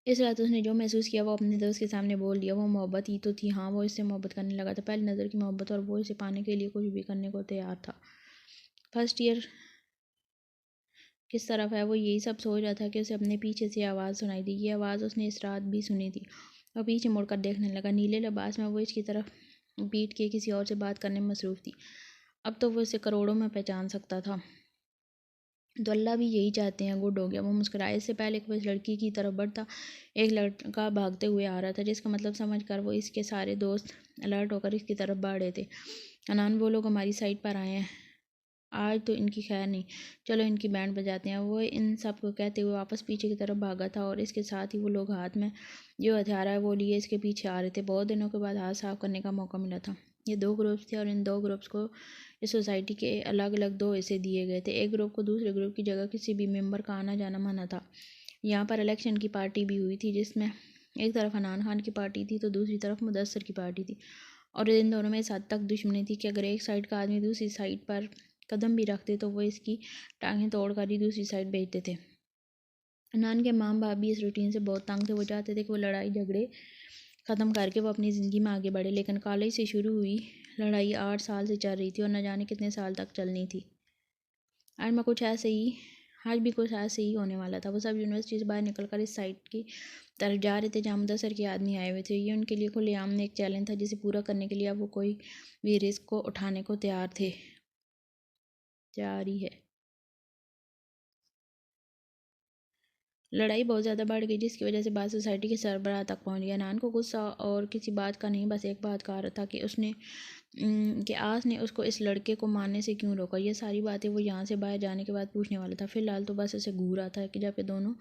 इस रात उसने जो महसूस किया वो अपने दोस्त के सामने बोल दिया। वो मोहब्बत ही तो थी। हाँ, वो इससे मोहब्बत करने लगा था, पहली नज़र की मोहब्बत, और वो इसे पाने के लिए कुछ भी करने को तैयार था। फर्स्ट ईयर किस तरफ है, वो यही सब सोच रहा था कि उसे अपने पीछे से आवाज़ सुनाई दी। ये आवाज़ उसने इस रात भी सुनी थी। और पीछे मुड़कर देखने लगा। नीले लिबास में वो इसकी तरफ पीट के किसी और से बात करने में मसरूफ़ थी। अब तो वो इसे करोड़ों में पहचान सकता था। तो अल्लाह भी यही चाहते हैं। गुड हो गया। वो मुस्कुराए। इससे पहले कि वो इस लड़की की तरफ बढ़ता, एक लड़का भागते हुए आ रहा था, जिसका मतलब समझकर वो इसके सारे दोस्त अलर्ट होकर इसकी तरफ बढ़ रहे थे। अनान, वो लोग हमारी साइड पर आए हैं, आज तो इनकी खैर नहीं, चलो इनकी बैंड बजाते हैं। वो इन सब को कहते हुए वापस पीछे की तरफ भागा था, और इसके साथ ही वो लोग हाथ में जो हथियार है वो लिए इसके पीछे आ रहे थे। बहुत दिनों के बाद हाथ साफ करने का मौका मिला था। ये दो ग्रुप्स थे और इन दो ग्रुप्स को इस सोसाइटी के अलग अलग दो हिस्से दिए गए थे। एक ग्रुप को दूसरे ग्रुप की जगह किसी भी मेंबर का आना जाना मना था। यहाँ पर इलेक्शन की पार्टी भी हुई थी, जिसमें एक तरफ हनान खान की पार्टी थी तो दूसरी तरफ मुदस्सर की पार्टी थी, और इन दोनों में इस हद तक दुश्मनी थी कि अगर एक साइड का आदमी दूसरी साइड पर कदम भी रखते तो वो इसकी टांगें तोड़कर ही दूसरी साइड भेजते थे। अनान के माँ बाप भी इस रूटीन से बहुत तंग थे। वो चाहते थे कि वो लड़ाई झगड़े ख़त्म करके वो अपनी ज़िंदगी में आगे बढ़े, लेकिन कॉलेज से शुरू हुई लड़ाई 8 साल से चल रही थी और न जाने कितने साल तक चलनी थी। आज भी कुछ ऐसे ही होने वाला था। वो सब यूनिवर्सिटी से बाहर निकलकर इस साइड की तरफ जा रहे थे जहाँ मुदस्सर के आदमी आए हुए थे। ये उनके लिए खुलेआम एक चैलेंज था, जिसे पूरा करने के लिए अब वो कोई भी रिस्क को उठाने को तैयार थे। जारी है। लड़ाई बहुत ज़्यादा बढ़ गई, जिसकी वजह से बात सोसाइटी के सरबराह तक पहुंच गया। नान को गुस्सा और किसी बात का नहीं, बस एक बात का आ रहा था कि आस ने उसको इस लड़के को मारने से क्यों रोका। ये सारी बातें वो यहाँ से बाहर जाने के बाद पूछने वाला था। फिलहाल तो बस उसे घूर रहा था कि जब ये दोनों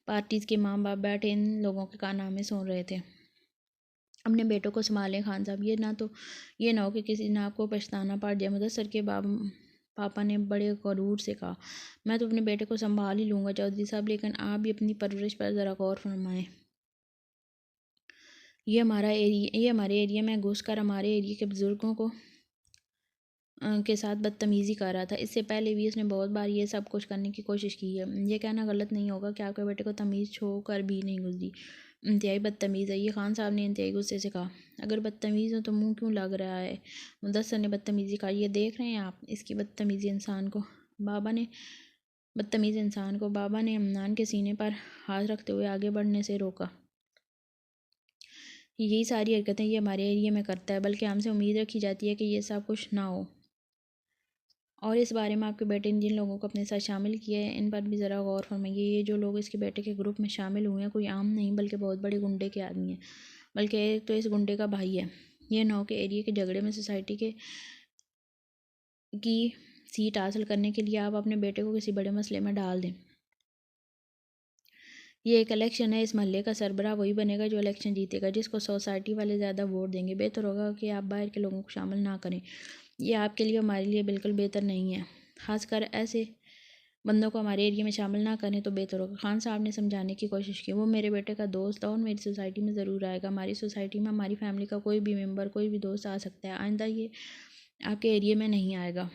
पार्टीज़ के माँ बाप बैठे इन लोगों के कारनामे सुन रहे थे। अपने बेटों को संभालें खान साहब, ये ना हो कि किसी दिन आपको पछताना पड़ जाए। मुदस्सर के पापा ने बड़े गरूर से कहा। मैं तो अपने बेटे को संभाल ही लूँगा चौधरी साहब, लेकिन आप भी अपनी परवरिश पर ज़रा गौर फरमाएं। ये हमारे एरिया में घुसकर हमारे एरिया के बुज़ुर्गों को के साथ बदतमीज़ी कर रहा था। इससे पहले भी उसने बहुत बार ये सब कुछ करने की कोशिश की है। ये कहना गलत नहीं होगा कि आपके बेटे को तमीज़ छो कर भी नहीं गुजरी। इंतहाई बदतमीज़ है ये, खान साहब ने इंतहाई गुस्से से कहा। अगर बदतमीज़ हो तो मुंह क्यों लग रहा है? मुदस्सर ने बदतमीज़ी कहा। ये देख रहे हैं आप इसकी बदतमीज़ी इंसान को? बाबा ने बदतमीज़ इंसान को। बाबा ने अमनान के सीने पर हाथ रखते हुए आगे बढ़ने से रोका। यही सारी हरकतें ये हमारे एरिया में करता है, बल्कि हमसे उम्मीद रखी जाती है कि ये सब कुछ ना हो। और इस बारे में आपके बेटे ने जिन लोगों को अपने साथ शामिल किया है, इन पर भी ज़रा गौर फरमाइए। ये जो लोग इसके बेटे के ग्रुप में शामिल हुए हैं, कोई आम नहीं बल्कि बहुत बड़े गुंडे के आदमी हैं, बल्कि एक तो इस गुंडे का भाई है। ये 9 के एरिया के झगड़े में सोसाइटी के की सीट हासिल करने के लिए आप अपने बेटे को किसी बड़े मसले में डाल दें। ये एक इलेक्शन है, इस महल्ले का सरबराह वही बनेगा जो इलेक्शन जीतेगा, जिसको सोसाइटी वाले ज़्यादा वोट देंगे। बेहतर होगा कि आप बाहर के लोगों को शामिल ना करें। ये आपके लिए हमारे लिए बिल्कुल बेहतर नहीं है। खासकर ऐसे बंदों को हमारे एरिया में शामिल ना करें तो बेहतर होगा। खान साहब ने समझाने की कोशिश की। वो मेरे बेटे का दोस्त है और मेरी सोसाइटी में ज़रूर आएगा। हमारी सोसाइटी में हमारी फैमिली का कोई भी मेम्बर, कोई भी दोस्त आ सकता है। आइंदा ये आपके एरिया में नहीं आएगा।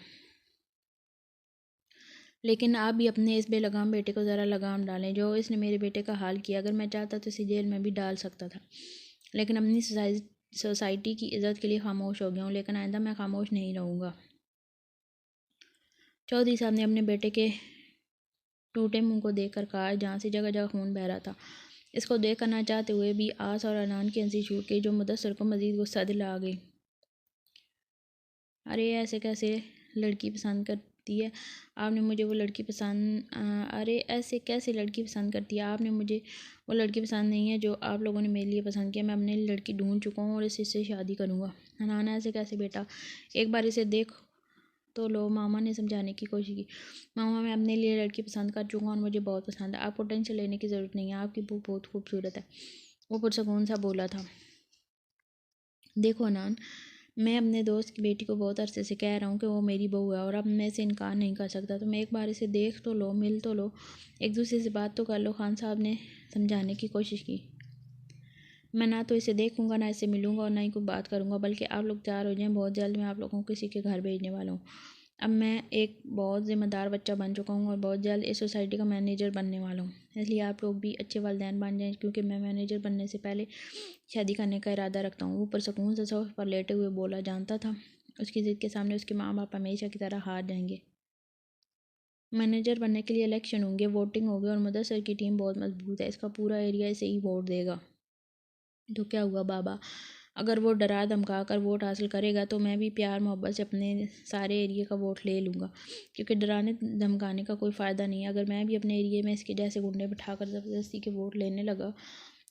लेकिन आप भी अपने इस बेलगाम बेटे को ज़रा लगाम डालें। जो इसने मेरे बेटे का हाल किया, अगर मैं चाहता तो इसे जेल में भी डाल सकता था, लेकिन अपनी सोसाइटी की इज़्ज़त के लिए खामोश हो गया हूँ। लेकिन आइंदा मैं खामोश नहीं रहूँगा। चौधरी साहब ने अपने बेटे के टूटे मुंह को देखकर कहा, जहाँ से जगह जगह खून बह रहा था। इसको देख कर ना चाहते हुए भी आस और अनान की हंसी छूट गई, जो मुदस्सर को मज़ीद गुस्सा दिला गई। अरे ऐसे कैसे लड़की पसंद करती है आपने मुझे वो लड़की पसंद अरे ऐसे कैसे लड़की पसंद करती है आपने मुझे वो लड़की पसंद नहीं है जो आप लोगों ने मेरे लिए पसंद किया। मैं अपने लिए लड़की ढूंढ चुका हूँ और इससे शादी करूँगा। नाना ऐसे कैसे बेटा, एक बार इसे देख तो लो। मामा ने समझाने की कोशिश की। मामा मैं अपने लिए लड़की पसंद कर चुका हूँ और मुझे बहुत पसंद है। आपको टेंशन लेने की ज़रूरत नहीं है, आपकी बहू बहुत खूबसूरत है। वो पुरसकून सा बोला था। देखो नान, मैं अपने दोस्त की बेटी को बहुत अरसे से कह रहा हूँ कि वो मेरी बहू है और अब मैं इसे इनकार नहीं कर सकता। तो मैं एक बार इसे देख तो लो, मिल तो लो, एक दूसरे से बात तो कर लो। खान साहब ने समझाने की कोशिश की। मैं ना तो इसे देखूंगा, ना इससे मिलूंगा और ना ही कोई बात करूंगा, बल्कि आप लोग तैयार हो जाएं। बहुत जल्द मैं आप लोगों को किसी के घर भेजने वाला हूँ। अब मैं एक बहुत ज़िम्मेदार बच्चा बन चुका हूँ और बहुत जल्द इस सोसाइटी का मैनेजर बनने वाला हूँ। इसलिए आप लोग भी अच्छे वालिदैन बन जाएं, क्योंकि मैं मैनेजर बनने से पहले शादी करने का इरादा रखता हूँ। वो पुरसकून से सोफे पर लेटे हुए बोला। जानता था उसकी ज़िद के सामने उसके माँ बाप हमेशा की तरह हार जाएंगे। मैनेजर बनने के लिए इलेक्शन होंगे, वोटिंग होगी और मुदस्सर की टीम बहुत मजबूत है। इसका पूरा एरिया इसे ही वोट देगा। तो क्या हुआ बाबा, अगर वो डरा धमका कर वोट हासिल करेगा तो मैं भी प्यार मोहब्बत से अपने सारे एरिया का वोट ले लूँगा, क्योंकि डराने धमकाने का कोई फ़ायदा नहीं है। अगर मैं भी अपने एरिया में इसके जैसे गुंडे बिठाकर ज़बरदस्ती के वोट लेने लगा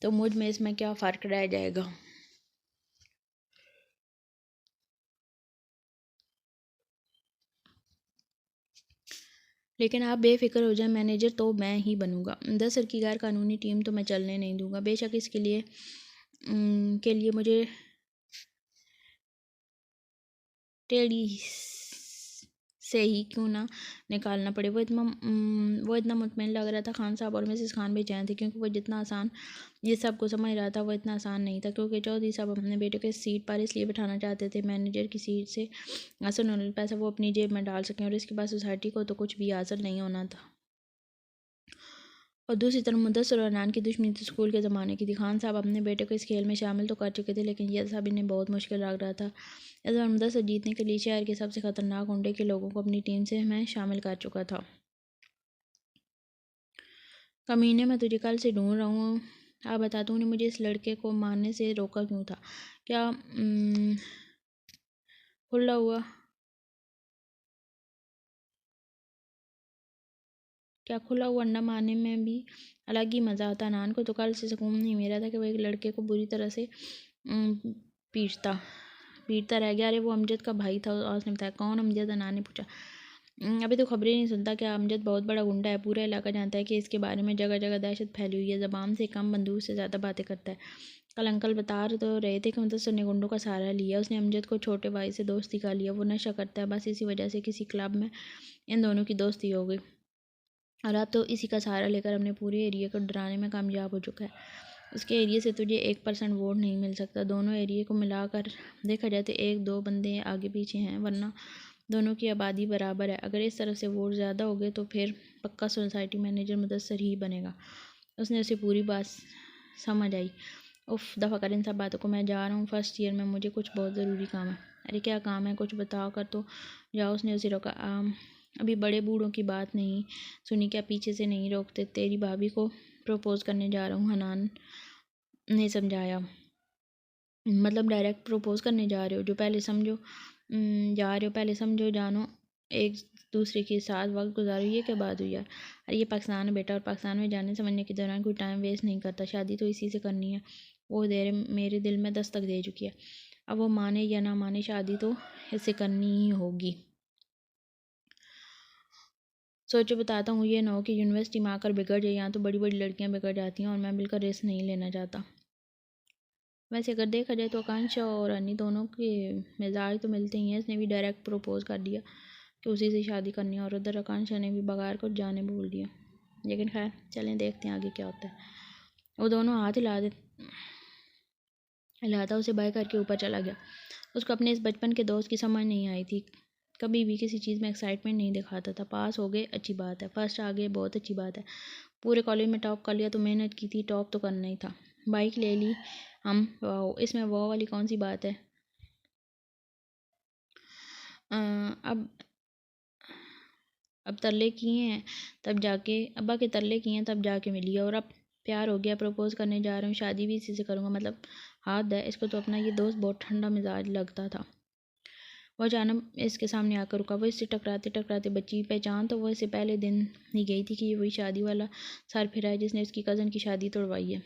तो मुझ में इसमें क्या फ़र्क रह जाएगा। लेकिन आप बेफिक्र हो जाए, मैनेजर तो मैं ही बनूंगा। 10 की गैर कानूनी टीम तो मैं चलने नहीं दूंगा, बेशक इसके लिए मुझे टेढ़ी से ही क्यों ना निकालना पड़े। वो इतना मुतमईन लग रहा था। खान साहब और मिसेस खान बेचैन थे, क्योंकि वो जितना आसान ये सब को समझ रहा था वो इतना आसान नहीं था। क्योंकि चौधरी साहब अपने बेटे को सीट पर इसलिए बिठाना चाहते थे मैनेजर की सीट से हासिल होने पैसा वो अपनी जेब में डाल सकें, और इसके बाद सोसाइटी को तो कुछ भी हासिल नहीं होना था। और दूसरी तरफ मुदस्सर और अनान की दुश्मनी तो स्कूल के ज़माने की थी। खान साहब अपने बेटे को इस खेल में शामिल तो कर चुके थे, लेकिन यह सब इन्हें बहुत मुश्किल लग रहा था। इस बार मुदस्सर जीतने के लिए शहर के सबसे खतरनाक गुंडे के लोगों को अपनी टीम से मैं शामिल कर चुका था। कमीने मैं तुझे कल से ढूंढ रहा हूँ। आप बता, तूने मुझे इस लड़के को मारने से रोका क्यों था? क्या खुला हुआ क्या खुला हुआ अंडा मारने में भी अलग ही मज़ा आता। नान को तो कल से सुकून नहीं मिला था कि वो एक लड़के को बुरी तरह से पीटता पीटता रह गया। अरे वो अमजद का भाई था। उसने बताया। कौन अमजद? नान ने पूछा। अभी तो खबरें नहीं सुनता क्या? अमजद बहुत बड़ा गुंडा है, पूरा इलाका जानता है कि इसके बारे में जगह जगह दहशत फैली हुई है। ज़बान से कम बंदूक से ज़्यादा बातें करता है। कल अंकल बता तो रहे थे कि मुदस्सर ने गुंडों का सहारा लिया। उसने अमजद को छोटे भाई से दोस्ती कर लिया। वो नशा करता है, बस इसी वजह से किसी क्लब में इन दोनों की दोस्ती हो गई और अब तो इसी का सहारा लेकर अपने पूरे एरिया को डराने में कामयाब हो चुका है। उसके एरिया से तुझे 1% वोट नहीं मिल सकता। दोनों एरिया को मिलाकर देखा जाए तो 1-2 बंदे आगे पीछे हैं, वरना दोनों की आबादी बराबर है। अगर इस तरफ से वोट ज़्यादा हो गए तो फिर पक्का सोसाइटी मैनेजर मुदस्सर ही बनेगा। उसने उसे पूरी बात समझ आई। उफ, दफ़ा कर इन सब बातों को। मैं जा रहा हूँ फर्स्ट ईयर में, मुझे कुछ बहुत ज़रूरी काम है। अरे क्या काम है, कुछ बताओ कर तो जाओ। उसने उसे रोका। अभी बड़े बूढ़ों की बात नहीं सुनी, क्या पीछे से नहीं रोकते? तेरी भाभी को प्रपोज करने जा रहा हूँ, हनान ने समझाया। मतलब डायरेक्ट प्रपोज करने जा रहे हो? जो पहले समझो जा रहे हो, पहले समझो जानो, एक दूसरे के साथ वक्त गुजारो, ये क्या बात हुई यार? अरे ये पाकिस्तान है बेटा, और पाकिस्तान में जाने समझने के दौरान कोई टाइम वेस्ट नहीं करता। शादी तो इसी से करनी है। वो देर मेरे दिल में दस्तक दे चुकी है। अब वो माने या ना माने, शादी तो इससे करनी ही होगी। सोचो, बताता हूँ, ये ना हो कि यूनिवर्सिटी में आकर बिगड़ जाए। यहाँ तो बड़ी बड़ी लड़कियाँ बिगड़ जाती हैं और मैं बिल्कुल रिस्क नहीं लेना चाहता। वैसे अगर देखा जाए तो आकांक्षा और अनी दोनों के मिजाज तो मिलते ही हैं। इसने भी डायरेक्ट प्रपोज कर दिया कि उसी से शादी करनी है, और उधर आकांक्षा ने भी बगैर कुछ जाने बोल दिया। लेकिन खैर चलें, देखते हैं आगे क्या होता है। वो दोनों हाथ हिलाता उसे बाय करके ऊपर चला गया। उसको अपने इस बचपन के दोस्त की समझ नहीं आई थी। कभी भी किसी चीज़ में एक्साइटमेंट नहीं दिखाता था। पास हो गए अच्छी बात है, फर्स्ट आ गए बहुत अच्छी बात है, पूरे कॉलेज में टॉप कर लिया तो मेहनत की थी, टॉप तो करना ही था। बाइक ले ली हम, वाओ, इसमें वाह वाली कौन सी बात है? अब तरले किए हैं तब जाके, अब्बा के तरले किए हैं तब जाके मिली है, और अब प्यार हो गया, प्रपोज करने जा रहा हूँ, शादी भी इसी से करूँगा। मतलब हाथ है इसको तो अपना ये दोस्त बहुत ठंडा मिजाज लगता था। वो अचानक इसके सामने आकर रुका। वो इससे टकराते टकराते बची। पहचान तो वो इससे पहले दिन ही गई थी कि ये वही शादी वाला सर फिरा है जिसने उसकी कज़न की शादी तोड़वाई है।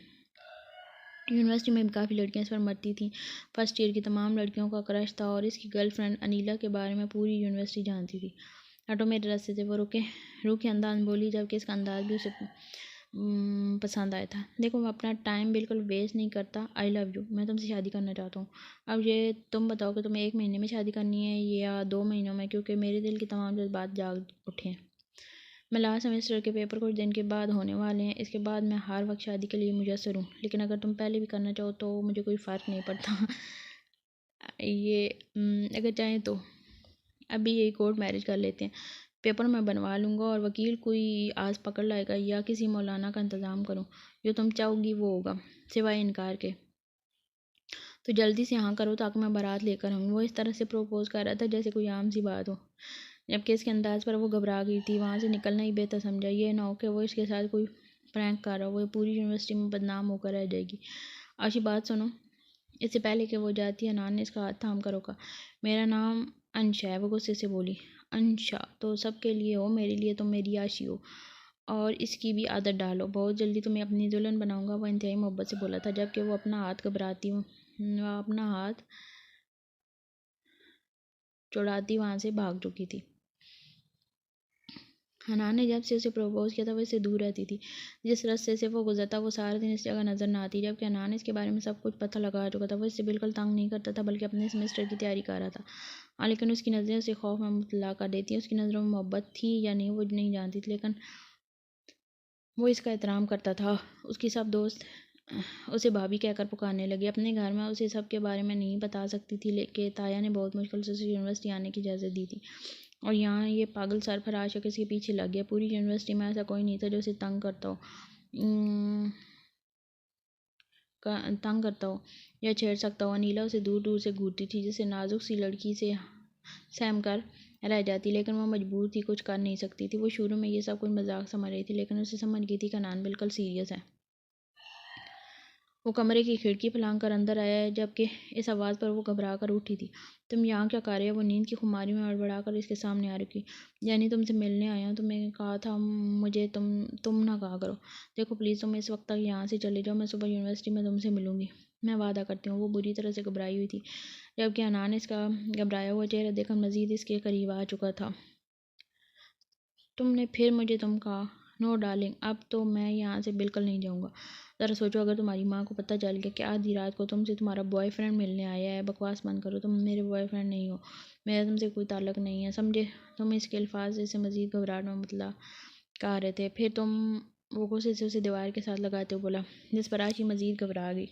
यूनिवर्सिटी में भी काफ़ी लड़कियां इस पर मरती थीं। फर्स्ट ईयर की तमाम लड़कियों का क्रश था, और इसकी गर्लफ्रेंड अनीला के बारे में पूरी यूनिवर्सिटी जानती थी। हटो मेरे रास्ते से, वो रूखे अंदाज में बोली, जबकि इसका अंदाज भी उसे पसंद आया था। देखो, मैं अपना टाइम बिल्कुल वेस्ट नहीं करता। आई लव यू, मैं तुमसे शादी करना चाहता हूँ। अब ये तुम बताओ कि तुम्हें 1 महीने में शादी करनी है या 2 महीनों में, क्योंकि मेरे दिल की तमाम जज्बात जाग उठे हैं। मैं लास्ट सेमेस्टर के पेपर कुछ दिन के बाद होने वाले हैं। इसके बाद मैं हर वक्त शादी के लिए मुयस्सर हूँ, लेकिन अगर तुम पहले भी करना चाहो तो मुझे कोई फ़र्क नहीं पड़ता। ये अगर चाहें तो अभी यही कोर्ट मैरिज कर लेते हैं। पेपर मैं बनवा लूँगा और वकील कोई आज पकड़ लाएगा, या किसी मौलाना का इंतज़ाम करूँ। जो तुम चाहोगी वो होगा, सिवाय इनकार के। तो जल्दी से हाँ करो ताकि मैं बारात लेकर आऊँ। वो इस तरह से प्रोपोज़ कर रहा था जैसे कोई आम सी बात हो, जबकि इसके अंदाज़ पर वो घबरा गई थी। वहाँ से निकलना ही बेहतर समझा। ये ना हो कि वो इसके साथ कोई प्रैंक कर रहा हो, वो पूरी यूनिवर्सिटी में बदनाम होकर रह जाएगी। आशी बात सुनो, इससे पहले कि वो जाती है, नान ने इसका हाथ थाम कर रोका। मेरा नाम अंशा है, वो गुस्से से बोली। अंशा तो सबके लिए हो, मेरे लिए तो मेरी आशी हो, और इसकी भी आदत डालो। बहुत जल्दी तुम्हें अपनी दुल्हन बनाऊंगा, वो इंतहाई मोहब्बत से बोला था, जबकि वो अपना हाथ चुड़ाती वहाँ से भाग चुकी थी। हनान ने जब से उसे प्रपोज किया था वो इससे दूर रहती थी। जिस रास्ते से वो गुजरता वो सारा दिन इस जगह नजर न आती। जबकि हनान इसके बारे में सब कुछ पता लगा चुका था। वो इससे बिल्कुल तंग नहीं करता था, बल्कि अपने सेमेस्टर की तैयारी कर रहा था। लेकिन उसकी नज़रें उसे खौफ में मुबतला कर देती। उसकी नज़रों में मोहब्बत थी या नहीं वो नहीं जानती थी, लेकिन वो इसका एहतराम करता था। उसकी सब दोस्त उसे भाभी कहकर पुकारने लगे। अपने घर में उसे सब के बारे में नहीं बता सकती थी, लेकिन ताया ने बहुत मुश्किल से उसे यूनिवर्सिटी आने की इजाज़त दी थी। और यहाँ ये पागल सरफराज होकर इसके पीछे लग गया। पूरी यूनिवर्सिटी में ऐसा कोई नहीं था जो उसे तंग करता हो या छेड़ सकता हो। अनीला उसे दूर दूर से घूरती थी, जैसे नाजुक सी लड़की से सहम कर रह जाती, लेकिन वो मजबूर थी, कुछ कर नहीं सकती थी। वो शुरू में ये सब कुछ मजाक समझ रही थी, लेकिन उसे समझ गई थी कि नान बिल्कुल सीरियस है। वो कमरे की खिड़की फलांग कर अंदर आया है, जबकि इस आवाज़ पर वो घबरा कर उठी थी। तुम यहाँ क्या कर रहे हो? वो नींद की खुमारी में हड़बड़ा कर इसके सामने आ रुकी। यानी तुमसे मिलने आया हूँ, तुम्हें कहा था मुझे तुम ना कहा करो। देखो प्लीज़, तुम इस वक्त तक यहाँ से चले जाओ, मैं सुबह यूनिवर्सिटी में तुमसे मिलूंगी, मैं वादा करती हूँ। वो बुरी तरह से घबराई हुई थी, जबकि अनान इसका घबराया हुआ चेहरा देखकर मज़ीद इसके करीब आ चुका था। तुमने फिर मुझे तुम कहा। नो डार्लिंग, अब तो मैं यहाँ से बिल्कुल नहीं जाऊँगा। ज़रा सोचो, अगर तुम्हारी माँ को पता चल गया कि आधी रात को तुमसे तुम्हारा बॉयफ्रेंड मिलने आया है। बकवास बंद करो, तुम मेरे बॉयफ्रेंड नहीं हो, मेरा तुमसे कोई ताल्लुक नहीं है, समझे? तुम इसके अल्फाज से मज़ीद घबराहट में मुतला कहा रहे थे। फिर तुम वो गुस्से से उसे दीवार के साथ लगाते हुए बोला, जिस पर आशी मज़ीद घबरा गई।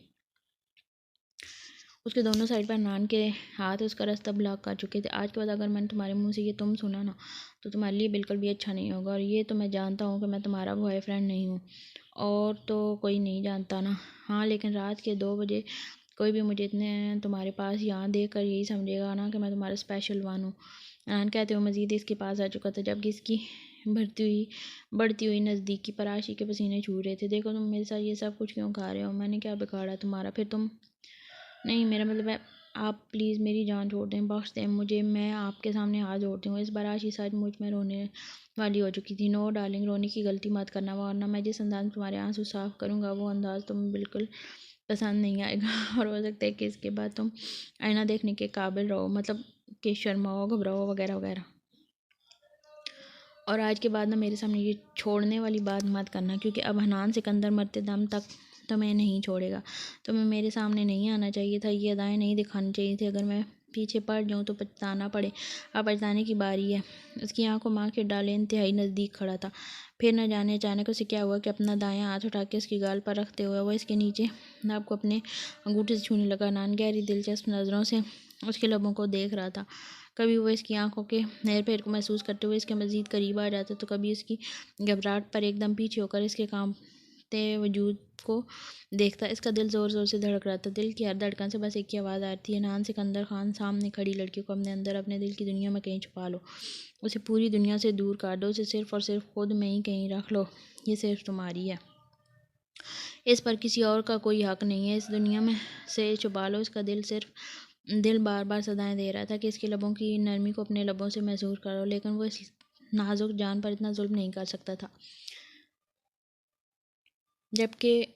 उसके दोनों साइड पर नान के हाथ उसका रास्ता ब्लॉक कर चुके थे। आज के बाद अगर मैंने तुम्हारे मुंह से ये तुम सुना ना, तो तुम्हारे लिए बिल्कुल भी अच्छा नहीं होगा। और ये तो मैं जानता हूँ कि मैं तुम्हारा बॉयफ्रेंड नहीं हूँ, और तो कोई नहीं जानता ना। हाँ, लेकिन रात के 2 बजे कोई भी मुझे इतने तुम्हारे पास यहाँ देख कर यही समझेगा ना कि मैं तुम्हारा स्पेशल वन हूँ। अनान कहते हुए मज़ीद इसके पास आ चुका था, जबकि इसकी बढ़ती हुई नज़दीकी पर आशी के पसीने छू रहे थे। देखो तुम मेरे साथ ये सब कुछ क्यों खा रहे हो? मैंने क्या बिगाड़ा तुम्हारा? फिर तुम नहीं, मेरा मतलब है आप प्लीज़ मेरी जान छोड़ दें, बख्श दें मुझे, मैं आपके सामने हाथ जोड़ती हूँ। इस बार आशी सच मुझ में रोने वाली हो चुकी थी। नो डार्लिंग, रोने की गलती मत करना, वरना मैं जिस अंदाज में तुम्हारे आंसू साफ करूँगा वो अंदाज़ तुम्हें बिल्कुल पसंद नहीं आएगा और हो सकता है कि इसके बाद तुम आईना देखने के काबिल रहो, मतलब कि शर्माओ, घबराओ वगैरह वगैरह। और आज के बाद ना मेरे सामने ये छोड़ने वाली बात मत करना, क्योंकि अब हनान सिकंदर मरते दम तक तुम्हें नहीं छोड़ेगा। तुम्हें मेरे सामने नहीं आना चाहिए था, ये अदाएँ नहीं दिखानी चाहिए थी। अगर मैं पीछे पड़ जाऊँ तो पछताना पड़े। अब पछताने की बारी है। उसकी आंखों माँ के डाले इंतहाई नज़दीक खड़ा था। फिर न जाने अचानक उसे क्या हुआ कि अपना दायां हाथ उठा के उसकी गाल पर रखते हुए वह इसके नीचे नाप को अपने अंगूठे से छूने लगा। नान गहरी दिलचस्प नज़रों से उसके लबों को देख रहा था। कभी वो इसकी आंखों के हेर फेर को महसूस करते हुए इसके मज़ीद करीब आ जाता, तो कभी इसकी घबराहट पर एकदम पीछे होकर इसके कांपते वजूद को देखता। इसका दिल ज़ोर ज़ोर से धड़क रहा था। दिल की हर धड़कन से बस एक ही आवाज़ आ रही थी, नान सिकंदर खान, सामने खड़ी लड़की को अपने अंदर, अपने दिल की दुनिया में कहीं छुपा लो। उसे पूरी दुनिया से दूर काट दो। उसे सिर्फ़ और सिर्फ खुद में ही कहीं रख लो। ये सिर्फ तुम्हारी है, इस पर किसी और का कोई हक नहीं है। इस दुनिया में से छुपा लो। इसका दिल बार बार सदाएं दे रहा था कि इसके लबों की नरमी को अपने लबों से महसूस करो, लेकिन वो इस नाजुक जान पर इतना जुल्म नहीं कर सकता था। जबकि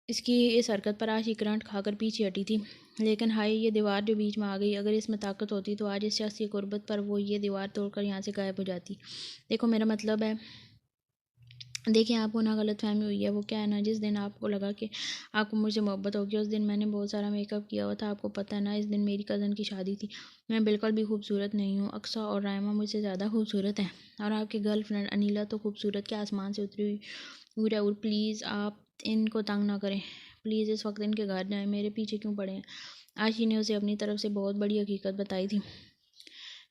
इसकी इस हरकत पर आशी करंट खाकर पीछे हटी थी। लेकिन हाय, ये दीवार जो बीच में आ गई, अगर इसमें ताकत होती तो आज इस शख्स की गुर्बत पर वो ये दीवार तोड़कर यहाँ से गायब हो जाती। देखो मेरा मतलब है, देखिए आपको ना गलतफ़हमी हुई है। वो क्या है ना, जिस दिन आपको लगा कि आपको मुझसे मोहब्बत होगी उस दिन मैंने बहुत सारा मेकअप किया हुआ था। आपको पता है ना, इस दिन मेरी कज़न की शादी थी। मैं बिल्कुल भी खूबसूरत नहीं हूँ। अक्सा और रायमा मुझसे ज़्यादा खूबसूरत हैं, और आपकी गर्लफ्रेंड अनिला तो खूबसूरत के आसमान से उतरी हुई हूर है। और प्लीज़ आप इनको तंग ना करें। प्लीज़ इस वक्त इनके घर जाएँ, मेरे पीछे क्यों पड़े हैं? आशी ने उसे अपनी तरफ से बहुत बड़ी हकीकत बताई थी।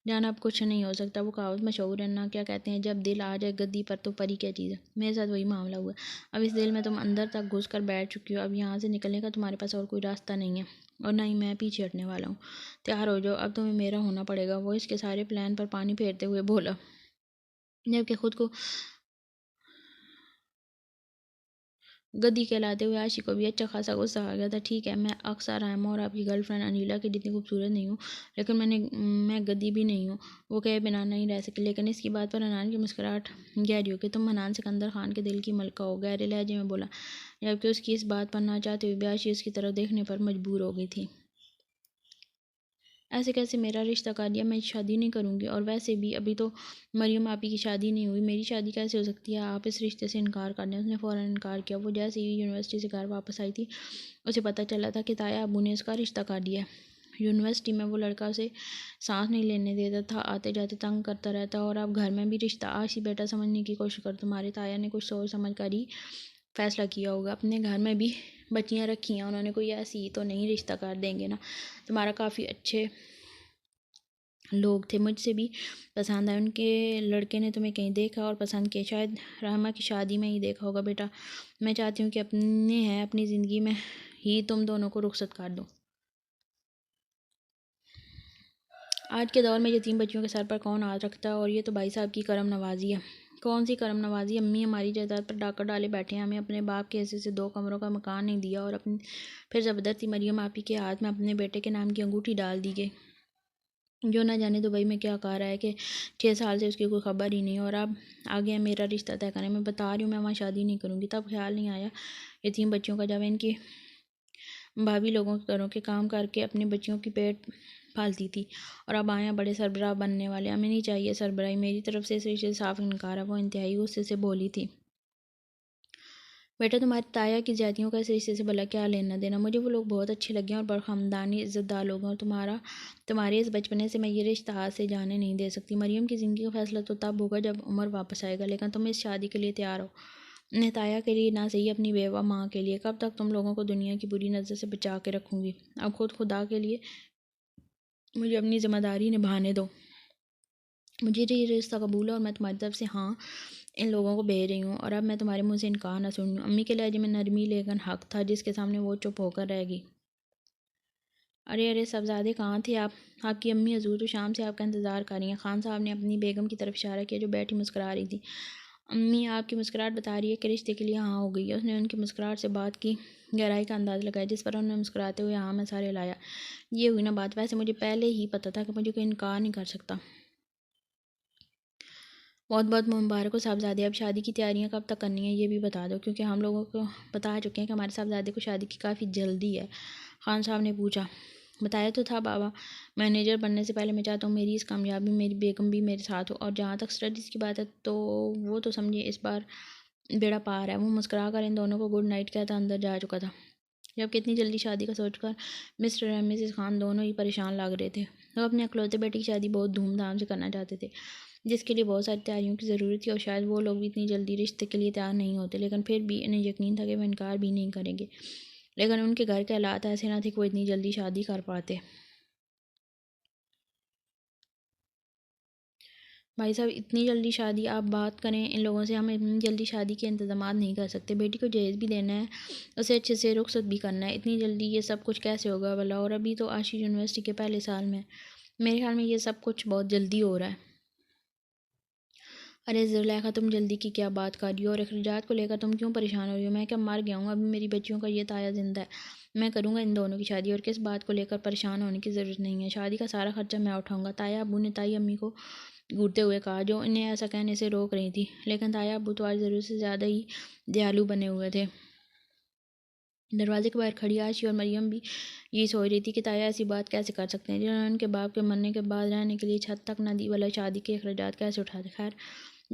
जान, अब कुछ नहीं हो सकता। वो कहावत मशहूर है ना, क्या कहते हैं, जब दिल आ जाए गद्दी पर तो परी क्या चीज़ है। मेरे साथ वही मामला हुआ। अब इस दिल में तुम अंदर तक घुस कर बैठ चुकी हो। अब यहाँ से निकलने का तुम्हारे पास और कोई रास्ता नहीं है, और ना ही मैं पीछे हटने वाला हूँ। तैयार हो जाओ, अब तुम्हें मेरा होना पड़ेगा। वो इसके सारे प्लान पर पानी फेरते हुए बोला, जबकि खुद को गद्दी कहलाते हुए आशी को भी अच्छा खासा गुस्सा आ गया था। ठीक है, मैं अक्सर रायमा और आपकी गर्लफ्रेंड अनिला की जितनी खूबसूरत नहीं हूँ, लेकिन मैं गद्दी भी नहीं हूँ। वो कहे बिना नहीं रह सके। लेकिन इसकी बात पर अनान की मुस्कुराहट गहरी हो गई। तुम हनान सिकंदर खान के दिल की मलका हो, गहरे लहजे में बोला, जबकि उसकी इस बात पर ना चाहते हुए भी आशी उसकी तरफ देखने पर मजबूर हो गई थी। ऐसे कैसे मेरा रिश्ता कर दिया? मैं शादी नहीं करूँगी, और वैसे भी अभी तो मरियम आपी की शादी नहीं हुई। मेरी शादी कैसे हो सकती है? आप इस रिश्ते से इनकार कर दें। उसने फ़ौरन इनकार किया। वो जैसे ही यूनिवर्सिटी से घर वापस आई थी, उसे पता चला था कि ताया अबू ने उसका रिश्ता कर दिया है। यूनिवर्सिटी में वो लड़का उसे सांस नहीं लेने देता था, आते जाते तंग करता रहता, और अब घर में भी रिश्ता आशी बेटा समझने की कोशिश कर। तुम्हारे ताया ने कुछ सोच समझ कर ही फैसला किया होगा। अपने घर में भी बच्चियाँ रखी हैं उन्होंने, कोई ऐसी तो नहीं रिश्ता कर देंगे ना। तुम्हारा काफ़ी अच्छे लोग थे, मुझसे भी पसंद आए। उनके लड़के ने तुम्हें कहीं देखा और पसंद किया, शायद रहमा की शादी में ही देखा होगा। बेटा, मैं चाहती हूँ कि अपनी ज़िंदगी में ही तुम दोनों को रुखसत कर दो। आज के दौर में यतीम बच्चियों के सर पर कौन हाथ रखता है? और ये तो भाई साहब की करम नवाजी है। कौन सी करम नवाजी? अम्मी हमारी जायदाद पर डाका डाले बैठे हैं। हमें अपने बाप के हिस्से से 2 कमरों का मकान नहीं दिया, और अपनी फिर ज़बरदस्ती मरियम आपी के हाथ में अपने बेटे के नाम की अंगूठी डाल दी गई, जो ना जाने दुबई में क्या कह रहा है कि 6 साल से उसकी कोई खबर ही नहीं। और अब आ गया मेरा रिश्ता तय करने। मैं बता रही हूँ, मैं वहाँ शादी नहीं करूँगी। तब ख्याल नहीं आया यतीम बच्चियों का, जब इनकी भाभी लोगों के घरों के काम करके अपने बच्चियों की पेट पालती थी, और अब आया बड़े सरबराह बनने वाले। हमें नहीं चाहिए सरबराही। मेरी तरफ से इस रिश्ते से साफ इनकार है। वो इंतहाई गुस्से से बोली थी, बेटा तुम्हारी ताया की जातियों का इस रिश्ते से भला क्या लेना देना? मुझे वो लोग बहुत अच्छे लगे हैं और बड़ ख़ानदानी इज़्ज़तदार लोग हैं, और तुम्हारे इस बचपने से मैं ये रिश्ता हाथ से जाने नहीं दे सकती। मरियम की ज़िंदगी का फैसला तो तब होगा जब उमर वापस आएगा, लेकिन तुम इस शादी के लिए तैयार हो? अपने ताया के लिए ना सही, अपनी बेवा माँ के लिए। कब तक तुम लोगों को दुनिया की बुरी नज़र से बचा के रखूँगी? अब खुद खुदा के लिए मुझे अपनी ज़िम्मेदारी निभाने दो। मुझे ये रिश्ता कबूल है, और मैं तुम्हारी तरफ से हाँ इन लोगों को भेज रही हूँ, और अब मैं तुम्हारे मुँह से इनकार ना सुन। अम्मी के लहजे में नरमी लेकिन हक था, जिसके सामने वो चुप होकर रह गई। अरे अरे साहबजादे कहाँ थे आप? आपकी अम्मी हजूर तो शाम से आपका इंतज़ार कर रही हैं। खान साहब ने अपनी बेगम की तरफ इशारा किया जो बैठी मुस्कुरा रही थी। अम्मी आपकी मुस्कुराहट बता रही है कि रिश्ते के लिए हाँ हो गई है। उसने उनकी मुस्कुराहट से बात की गहराई का अंदाज़ लगाया, जिस पर उन्होंने मुस्कुराते हुए हाँ में सारे लाया। ये हुई ना बात। वैसे मुझे पहले ही पता था कि मुझे कोई इनकार नहीं कर सकता। बहुत बहुत मुबारक हो साहबजादे। अब शादी की तैयारियां कब तक करनी है ये भी बता दो, क्योंकि हम लोगों को बता चुके हैं कि हमारे साहबजादे को शादी की काफ़ी जल्दी है। खान साहब ने पूछा। बताया तो था बाबा, मैनेजर बनने से पहले मैं चाहता हूँ मेरी इस कामयाबी मेरी बेगम भी मेरे साथ हो। और जहाँ तक स्टडीज़ की बात है तो वो तो समझिए इस बार बेड़ा पार है। वो मुस्कुरा कर इन दोनों को गुड नाइट कहता अंदर जा चुका था। जब कितनी जल्दी शादी का सोचकर मिस्टर और मिसेस खान दोनों ही परेशान लग रहे थे। वो अपने अकलौते बेटी की शादी बहुत धूमधाम से करना चाहते थे, जिसके लिए बहुत सारी तैयारियों की ज़रूरत थी। और शायद वो लोग भी इतनी जल्दी रिश्ते के लिए तैयार नहीं होते, लेकिन फिर भी इन्हें यकीन था कि वो इनकार भी नहीं करेंगे। लेकिन उनके घर के हालात ऐसे ना थे कि वो इतनी जल्दी शादी कर पाते। भाई साहब इतनी जल्दी शादी आप बात करें इन लोगों से, हम इतनी जल्दी शादी के इंतजाम नहीं कर सकते। बेटी को जहेज़ भी देना है, उसे अच्छे से रुखसत भी करना है। इतनी जल्दी ये सब कुछ कैसे होगा भला? और अभी तो आशीष यूनिवर्सिटी के पहले साल में। मेरे ख्याल में ये सब कुछ बहुत जल्दी हो रहा है। अरे ज़ुलेखा, तुम जल्दी की क्या बात कर रही हो? और अखराजात को लेकर तुम क्यों परेशान हो रही हो? मैं क्या मर गया हूँ? अभी मेरी बच्चियों का ये ताया ज़िंदा है। मैं करूँगा इन दोनों की शादी, और किस बात को लेकर परेशान होने की ज़रूरत नहीं है। शादी का सारा खर्चा मैं उठाऊँगा। ताया अबू ने ताई अम्मी को घूरते हुए कहा, जो इन्हें ऐसा कहने से रोक रही थी। लेकिन ताया अबू तो आज ज़रूरत से ज़्यादा ही दयालु बने हुए थे। दरवाजे के बाहर खड़ी आशी और मरियम भी यही सोच रही थी कि ताया ऐसी बात कैसे कर सकते हैं, जिन्होंने उनके बाप के मरने के बाद रहने के लिए छत तक न दी, वाला शादी के अखराजात कैसे उठाते। खैर,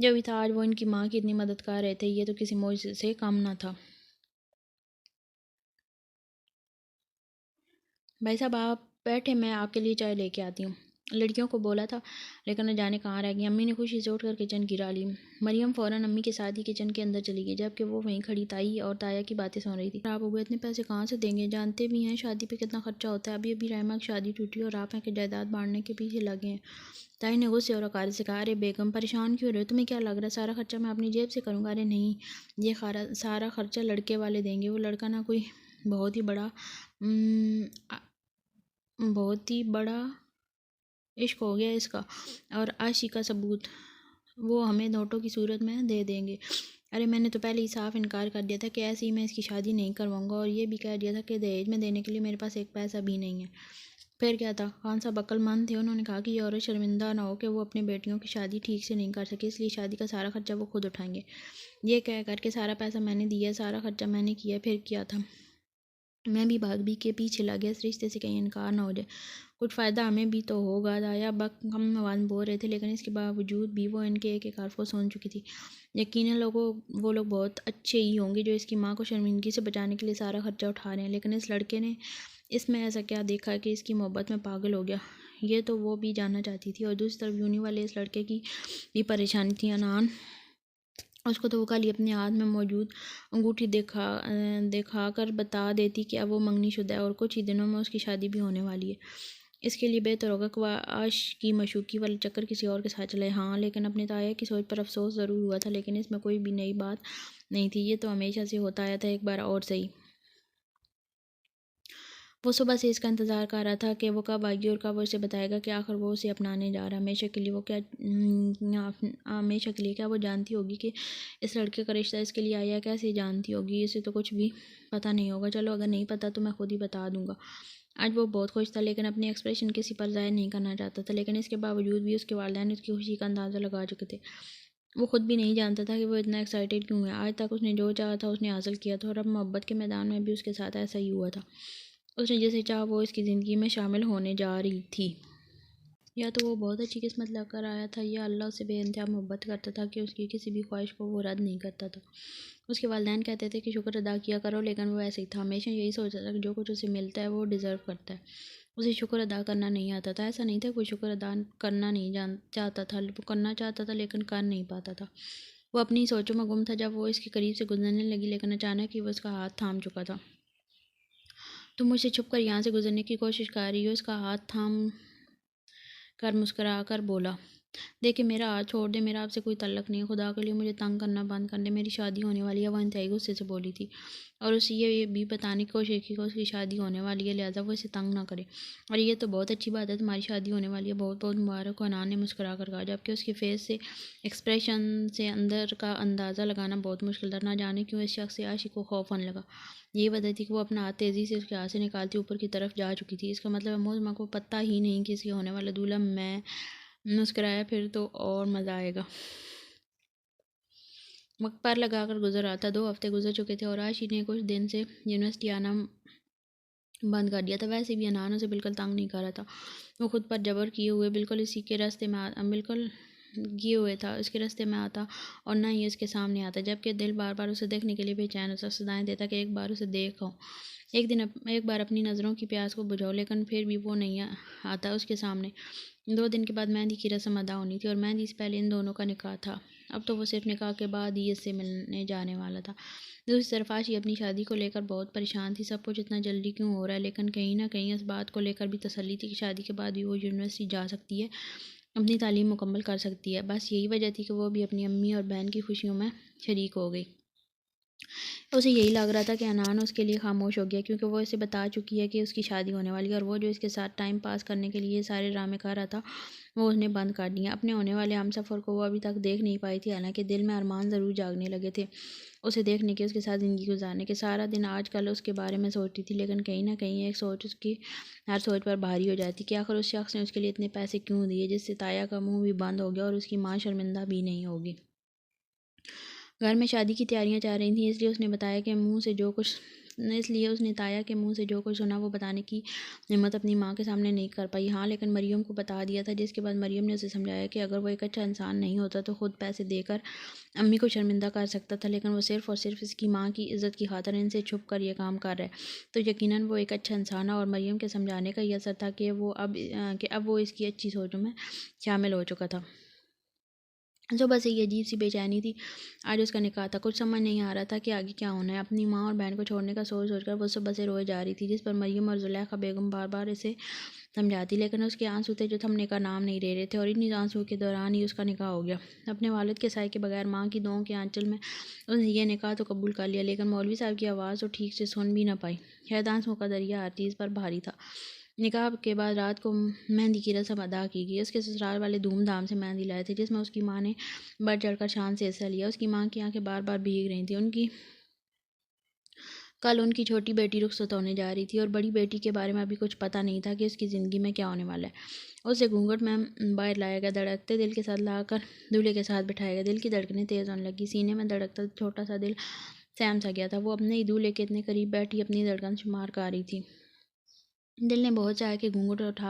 जो भी था आज वो इनकी माँ की इतनी मदद कर रहे थे, ये तो किसी मौज से कम ना था। भाई साहब आप बैठे, मैं आपके लिए चाय लेके आती हूँ। लड़कियों को बोला था, लेकिन न जाने कहाँ रह गई। अम्मी ने खुशी से उठकर किचन गिरा ली। मरियम फ़ौरन अम्मी के साथ ही किचन के अंदर चली गई, जबकि वो वहीं खड़ी ताई और ताया की बातें सुन रही थी। आप अबू इतने पैसे कहाँ से देंगे? जानते भी हैं शादी पे कितना खर्चा होता है। अभी अभी रहमा की शादी टूटी और आप हैं कि जायदाद बांटने के पीछे लगे हैं। ताई ने गुस्से और अकार से कहा, अरे बेगम परेशान क्यों रहे हो? तुम्हें क्या लग रहा है सारा खर्चा मैं अपनी जेब से करूँगा? अरे नहीं, ये सारा खर्चा लड़के वाले देंगे। वो लड़का ना कोई बहुत ही बड़ा बहुत ही बड़ा इश्क हो गया इसका, और आशी का सबूत वो हमें नोटों की सूरत में दे देंगे। अरे मैंने तो पहले ही साफ इनकार कर दिया था कि ऐसे ही मैं इसकी शादी नहीं करवाऊंगा, और ये भी कह दिया था कि दहेज में देने के लिए मेरे पास एक पैसा भी नहीं है। फिर क्या था? खान साहब अक्लमंद थे। उन्होंने कहा कि ये औरत शर्मिंदा ना हो कि वो अपनी बेटियों की शादी ठीक से नहीं कर सके, इसलिए शादी का सारा खर्चा वो खुद उठाएंगे। ये कह करके सारा पैसा मैंने दिया, सारा खर्चा मैंने किया। फिर किया था, मैं भी भाग भी के पीछे लग गया इस रिश्ते से कहीं इनकार ना हो जाए। कुछ फ़ायदा हमें भी तो होगा। दाया बक हम आवाज़ बोल रहे थे, लेकिन इसके बावजूद भी वो इनके एक एक हर्फ को सुन चुकी थी। यकीनन वो लोग बहुत अच्छे ही होंगे जो इसकी माँ को शर्मिंदगी से बचाने के लिए सारा खर्चा उठा रहे हैं, लेकिन इस लड़के ने इसमें ऐसा क्या देखा कि इसकी मोहब्बत में पागल हो गया? ये तो वो भी जानना चाहती थी। और दूसरी तरफ यूनी वाले इस लड़के की भी परेशानी थी। अनान उसको तो वो कल ही अपने हाथ में मौजूद अंगूठी दिखा कर बता देती कि अब वो मंगनीशुदा है और कुछ ही दिनों में उसकी शादी भी होने वाली है। इसके लिए बेहतर होगा कि वह आश की मशूकी वाले चक्कर किसी और के साथ चले। हाँ, लेकिन अपने ताया की सोच पर अफसोस ज़रूर हुआ था, लेकिन इसमें कोई भी नई बात नहीं थी। ये तो हमेशा से होता आया था, एक बार और सही। वो सुबह से इसका इंतज़ार कर रहा था कि वो कब आएगी और कब वो उसे बताएगा कि आखिर वो उसे अपनाने जा रहा है हमेशा के लिए। हमेशा के लिए क्या वो जानती होगी कि इस लड़के का रिश्ता इसके लिए आया है? कैसे जानती होगी? इसे तो कुछ भी पता नहीं होगा। चलो, अगर नहीं पता तो मैं खुद ही बता दूंगा। आज वो बहुत खुश था, लेकिन अपने एक्सप्रेशन किसी पर ज़ाहिर नहीं करना चाहता था। लेकिन इसके बावजूद भी उसके वालिदैन उसकी खुशी का अंदाज़ा लगा चुके थे। वो खुद भी नहीं जानता था कि वो इतना एक्साइटेड क्यों है। आज तक उसने जो चाहा था उसने हासिल किया था, और अब मोहब्बत के मैदान में भी उसके साथ ऐसा ही हुआ था। उसने जैसे चाहा वो इसकी ज़िंदगी में शामिल होने जा रही थी। या तो वो बहुत अच्छी किस्मत लेकर आया था, या अल्लाह उससे बेइंतहा मोहब्बत करता था कि उसकी किसी भी ख्वाहिश को वो रद्द नहीं करता था। उसके वालिदैन कहते थे कि शुक्र अदा किया करो, लेकिन वो ऐसे ही था। हमेशा यही सोचता था कि जो कुछ उसे मिलता है वो डिज़र्व करता है। उसे शुक्र अदा करना नहीं आता था। ऐसा नहीं था कोई शुक्र अदा करना नहीं चाहता था, वो करना चाहता था लेकिन कर नहीं पाता था। वो अपनी सोचों में गुम था जब वो इसके करीब से गुजरने लगी, लेकिन अचानक ही वो उसका हाथ थाम चुका था। तुम मुझसे छुप कर यहाँ से गुजरने की कोशिश कर रही हो? इसका हाथ थाम कर मुस्कुरा कर बोला। देखिए मेरा हाथ छोड़ दे, मेरा आपसे कोई तल्लक नहीं है, खुदा के लिए मुझे तंग करना बंद कर दे, मेरी शादी होने वाली है। वो इंतहाई गुस्से से बोली थी और उसे ये भी बताने की कोशिश की कि उसकी शादी होने वाली है, लिहाजा वो इसे तंग ना करे। और ये तो बहुत अच्छी बात है, तुम्हारी शादी होने वाली है, बहुत बहुत मुबारक हो, अनान ने मुस्कुरा कर कहा, जबकि उसके फेस से एक्सप्रेशन से अंदर का अंदाज़ा लगाना बहुत मुश्किल था। ना जाने क्यों इस शख्स से आशिक को खौफ होने लगा। यही वजह थी कि वो अपना हाथ तेज़ी से उसके हाथ से निकालती ऊपर की तरफ जा चुकी थी। इसका मतलब मोज़मा को पता ही नहीं कि इसके होने वाला दूल्हा मैं मुस्कुराया, फिर तो और मज़ा आएगा। वक्त पार लगा कर गुजर आता, 2 हफ्ते गुजर चुके थे और आशी ने कुछ दिन से यूनिवर्सिटी आना बंद कर दिया था। वैसे भी अनान उसे बिल्कुल तंग नहीं कर रहा था। वो खुद पर जबर किए हुए बिल्कुल इसी के रास्ते में बिल्कुल किए हुए था, उसके रास्ते में आता और ना ही उसके सामने आता, जबकि दिल बार बार उसे देखने के लिए बेचैन होता, सदाएं देता कि एक बार उसे देखो, एक बार अपनी नज़रों की प्यास को बुझाओ, लेकिन फिर भी वो नहीं आता उसके सामने। 2 दिन के बाद मेहंदी की रस्म अदा होनी थी और मेहंदी से पहले इन दोनों का निकाह था। अब तो वो सिर्फ निकाह के बाद ही इससे मिलने जाने वाला था। दूसरी तरफ आशी अपनी शादी को लेकर बहुत परेशान थी। सब कुछ इतना जल्दी क्यों हो रहा है, लेकिन कहीं ना कहीं इस बात को लेकर भी तसल्ली थी कि शादी के बाद भी वो यूनिवर्सिटी जा सकती है, अपनी तालीम मुकम्मल कर सकती है। बस यही वजह थी कि वो भी अपनी अम्मी और बहन की खुशियों में शरीक हो गई। उसे यही लग रहा था कि अनान उसके लिए खामोश हो गया, क्योंकि वो इसे बता चुकी है कि उसकी शादी होने वाली है और वो जो इसके साथ टाइम पास करने के लिए सारे ड्रामे कर रहा था वो उसने बंद कर दिया। अपने होने वाले हम सफ़र को वो अभी तक देख नहीं पाई थी, हालांकि दिल में अरमान ज़रूर जागने लगे थे उसे देखने के, उसके साथ ज़िंदगी गुजारने के। सारा दिन आजकल उसके बारे में सोचती थी, लेकिन कहीं ना कहीं एक सोच उसकी हर सोच पर भारी हो जाती कि आखिर उस शख्स ने उसके लिए इतने पैसे क्यों दिए, जिससे ताया का मुँह भी बंद हो गया और उसकी माँ शर्मिंदा भी नहीं होगी। घर में शादी की तैयारियां चल रही थीं, इसलिए उसने ताया के मुंह से जो कुछ सुना वो बताने की हिम्मत अपनी माँ के सामने नहीं कर पाई। हाँ, लेकिन मरियम को बता दिया था, जिसके बाद मरियम ने उसे समझाया कि अगर वो एक अच्छा इंसान नहीं होता तो खुद पैसे देकर अम्मी को शर्मिंदा कर सकता था, लेकिन वो सिर्फ और सिर्फ इसकी माँ की इज़्ज़त की खातिर इनसे छुप कर यह काम कर रहा है। तो यकीनन वो एक अच्छा इंसान है और मरियम के समझाने का यह असर था कि अब वो इसकी अच्छी सोचों में शामिल हो चुका था। सुबह से ये अजीब सी बेचैनी थी। आज उसका निकाह था, कुछ समझ नहीं आ रहा था कि आगे क्या होना है। अपनी माँ और बहन को छोड़ने का सोच सोचकर वो सुबह से रोए जा रही थी, जिस पर मरियम और जुलेखा बेगम बार बार इसे समझाती, लेकिन उसके आंसू थे जो थमने का नाम नहीं ले रहे थे। और इन्हीं आंसुओं के दौरान ही उसका निकाह हो गया। अपने वालिद के साय के बगैर माँ की दुआओं के आंचल में उसने ये निकाह तो कबूल कर लिया, लेकिन मौलवी साहब की आवाज़ तो ठीक से सुन भी ना पाई। शायद आंसुओं का दरिया हर चीज़ पर भारी था। निकाह के बाद रात को मेहंदी की रस्म अदा की गई। उसके ससुराल वाले धूमधाम से मेहंदी लाए थे, जिसमें उसकी माँ ने बढ़ चढ़कर शान से हिस्सा लिया। उसकी माँ की आंखें बार बार भीग रही थी। कल उनकी छोटी बेटी रुखसत होने जा रही थी और बड़ी बेटी के बारे में अभी कुछ पता नहीं था कि उसकी ज़िंदगी में क्या होने वाला है। उसे घूंघट में बाहर लाया गया, धड़कते दिल के साथ लाकर दूल्हे के साथ बिठाया गया। दिल की धड़कनें तेज़ होने लगी, सीने में धड़कता छोटा सा दिल सहम सा गया था। वो अपने ही दूल्हे के इतने करीब बैठी अपनी धड़कन शुमार कर रही थी। दिल ने बहुत चाहा कि घूंघट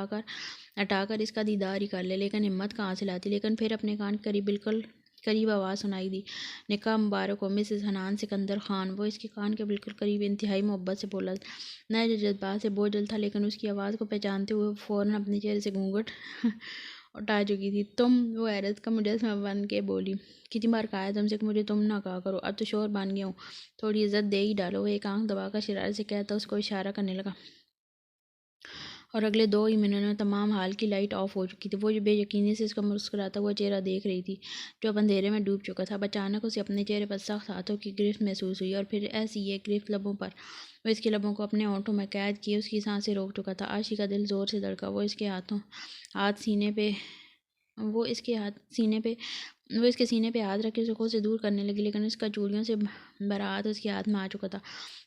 हटाकर इसका दीदार ही कर ले, लेकिन हिम्मत कहाँ से लाती। लेकिन फिर अपने कान के करीब बिल्कुल करीब आवाज़ सुनाई दी, निकाह मुबारक हो मिसेस हनान सिकंदर खान। वो इसके कान के बिल्कुल करीब इंतहाई मोहब्बत से बोला। न जो जज्बात से बोझल था, लेकिन उसकी आवाज़ को पहचानते हुए फ़ौरन अपने चेहरे से घूंघट उठा चुकी थी। तुम, वो हैरत का मुजस्समा बन के बोली, कितनी बार कहा है तुमसे कि मुझे तुम ना कहा करो, अब तो शोर बन गया हूँ, थोड़ी इज्जत दे ही डालो। वो एक आंख दबाकर शरारत से कहता उसको इशारा करने लगा और अगले 2 ही मिनट में तमाम हाल की लाइट ऑफ हो चुकी थी। वो जो बेयकीनी से इसका मुस्कुराता हुआ चेहरा देख रही थी, जो अब अंधेरे में डूब चुका था। अब अचानक उसे अपने चेहरे पर सख्त हाथों की गिरफ्त महसूस हुई और फिर ऐसी एक गिरफ्त लबों पर। वो इसके लबों को अपने होंठों में कैद किए उसकी सांसें रोक चुका था। आशी का दिल जोर से धड़का। हाथ सीने पे वो इसके हाथ सीने पे वो इसके सीने पे हाथ रख के उसको से दूर करने लगी, लेकिन इसका चूड़ियों से भरा हाथ उसके हाथ में आ चुका था।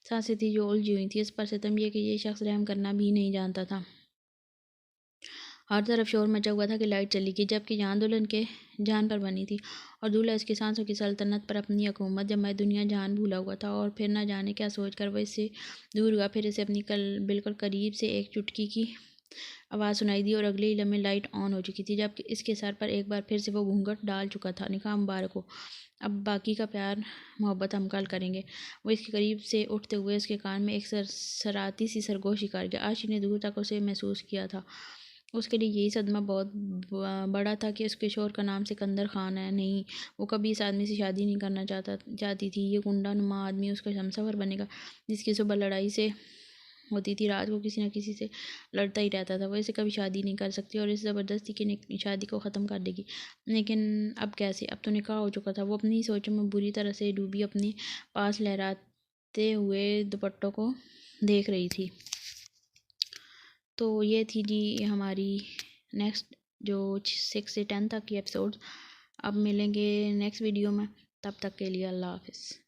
सांसें थी जो उलझी हुई थी। इस पर सितम यह कि ये शख्स रहम करना भी नहीं जानता था। हर तरफ शोर मचा हुआ था कि लाइट चली गई, जबकि जान दुल्हन के जान पर बनी थी और दूल्हा इसकी सांसों की सल्तनत पर अपनी हुकूमत जमाए दुनिया जान भूला हुआ था। और फिर न जाने क्या सोचकर वह इससे दूर हुआ। फिर इसे अपनी बिल्कुल करीब से एक चुटकी की आवाज़ सुनाई दी और अगले ही लम्हे लाइट ऑन हो चुकी थी, जबकि इसके सर पर एक बार फिर से वो घूंघट डाल चुका था। निकाह मुबारक हो, अब बाकी का प्यार मोहब्बत हम कल करेंगे। वो इसके करीब से उठते हुए उसके कान में एक सराती सी सरगोशी कर गया। आशी ने दूर तक उसे महसूस किया था। उसके लिए यही सदमा बहुत बड़ा था कि उसके शोहर का नाम सिकंदर खान है। नहीं, वो कभी इस आदमी से शादी नहीं करना चाहती थी। ये गुंडा नुमा आदमी उसका हमसफर बनेगा, जिसकी सुबह लड़ाई से होती थी, रात को किसी न किसी से लड़ता ही रहता था। वो इसे कभी शादी नहीं कर सकती और इस ज़बरदस्ती की शादी को ख़त्म कर देगी। लेकिन अब कैसे? अब तो निकाह हो चुका था। वो अपनी सोचों में बुरी तरह से डूबी अपने पास लहराते हुए दुपट्टों को देख रही थी। तो ये थी जी हमारी नेक्स्ट जो 6 से 10 तक की एपिसोड। अब मिलेंगे नेक्स्ट वीडियो में, तब तक के लिए अल्लाह हाफ़िज़।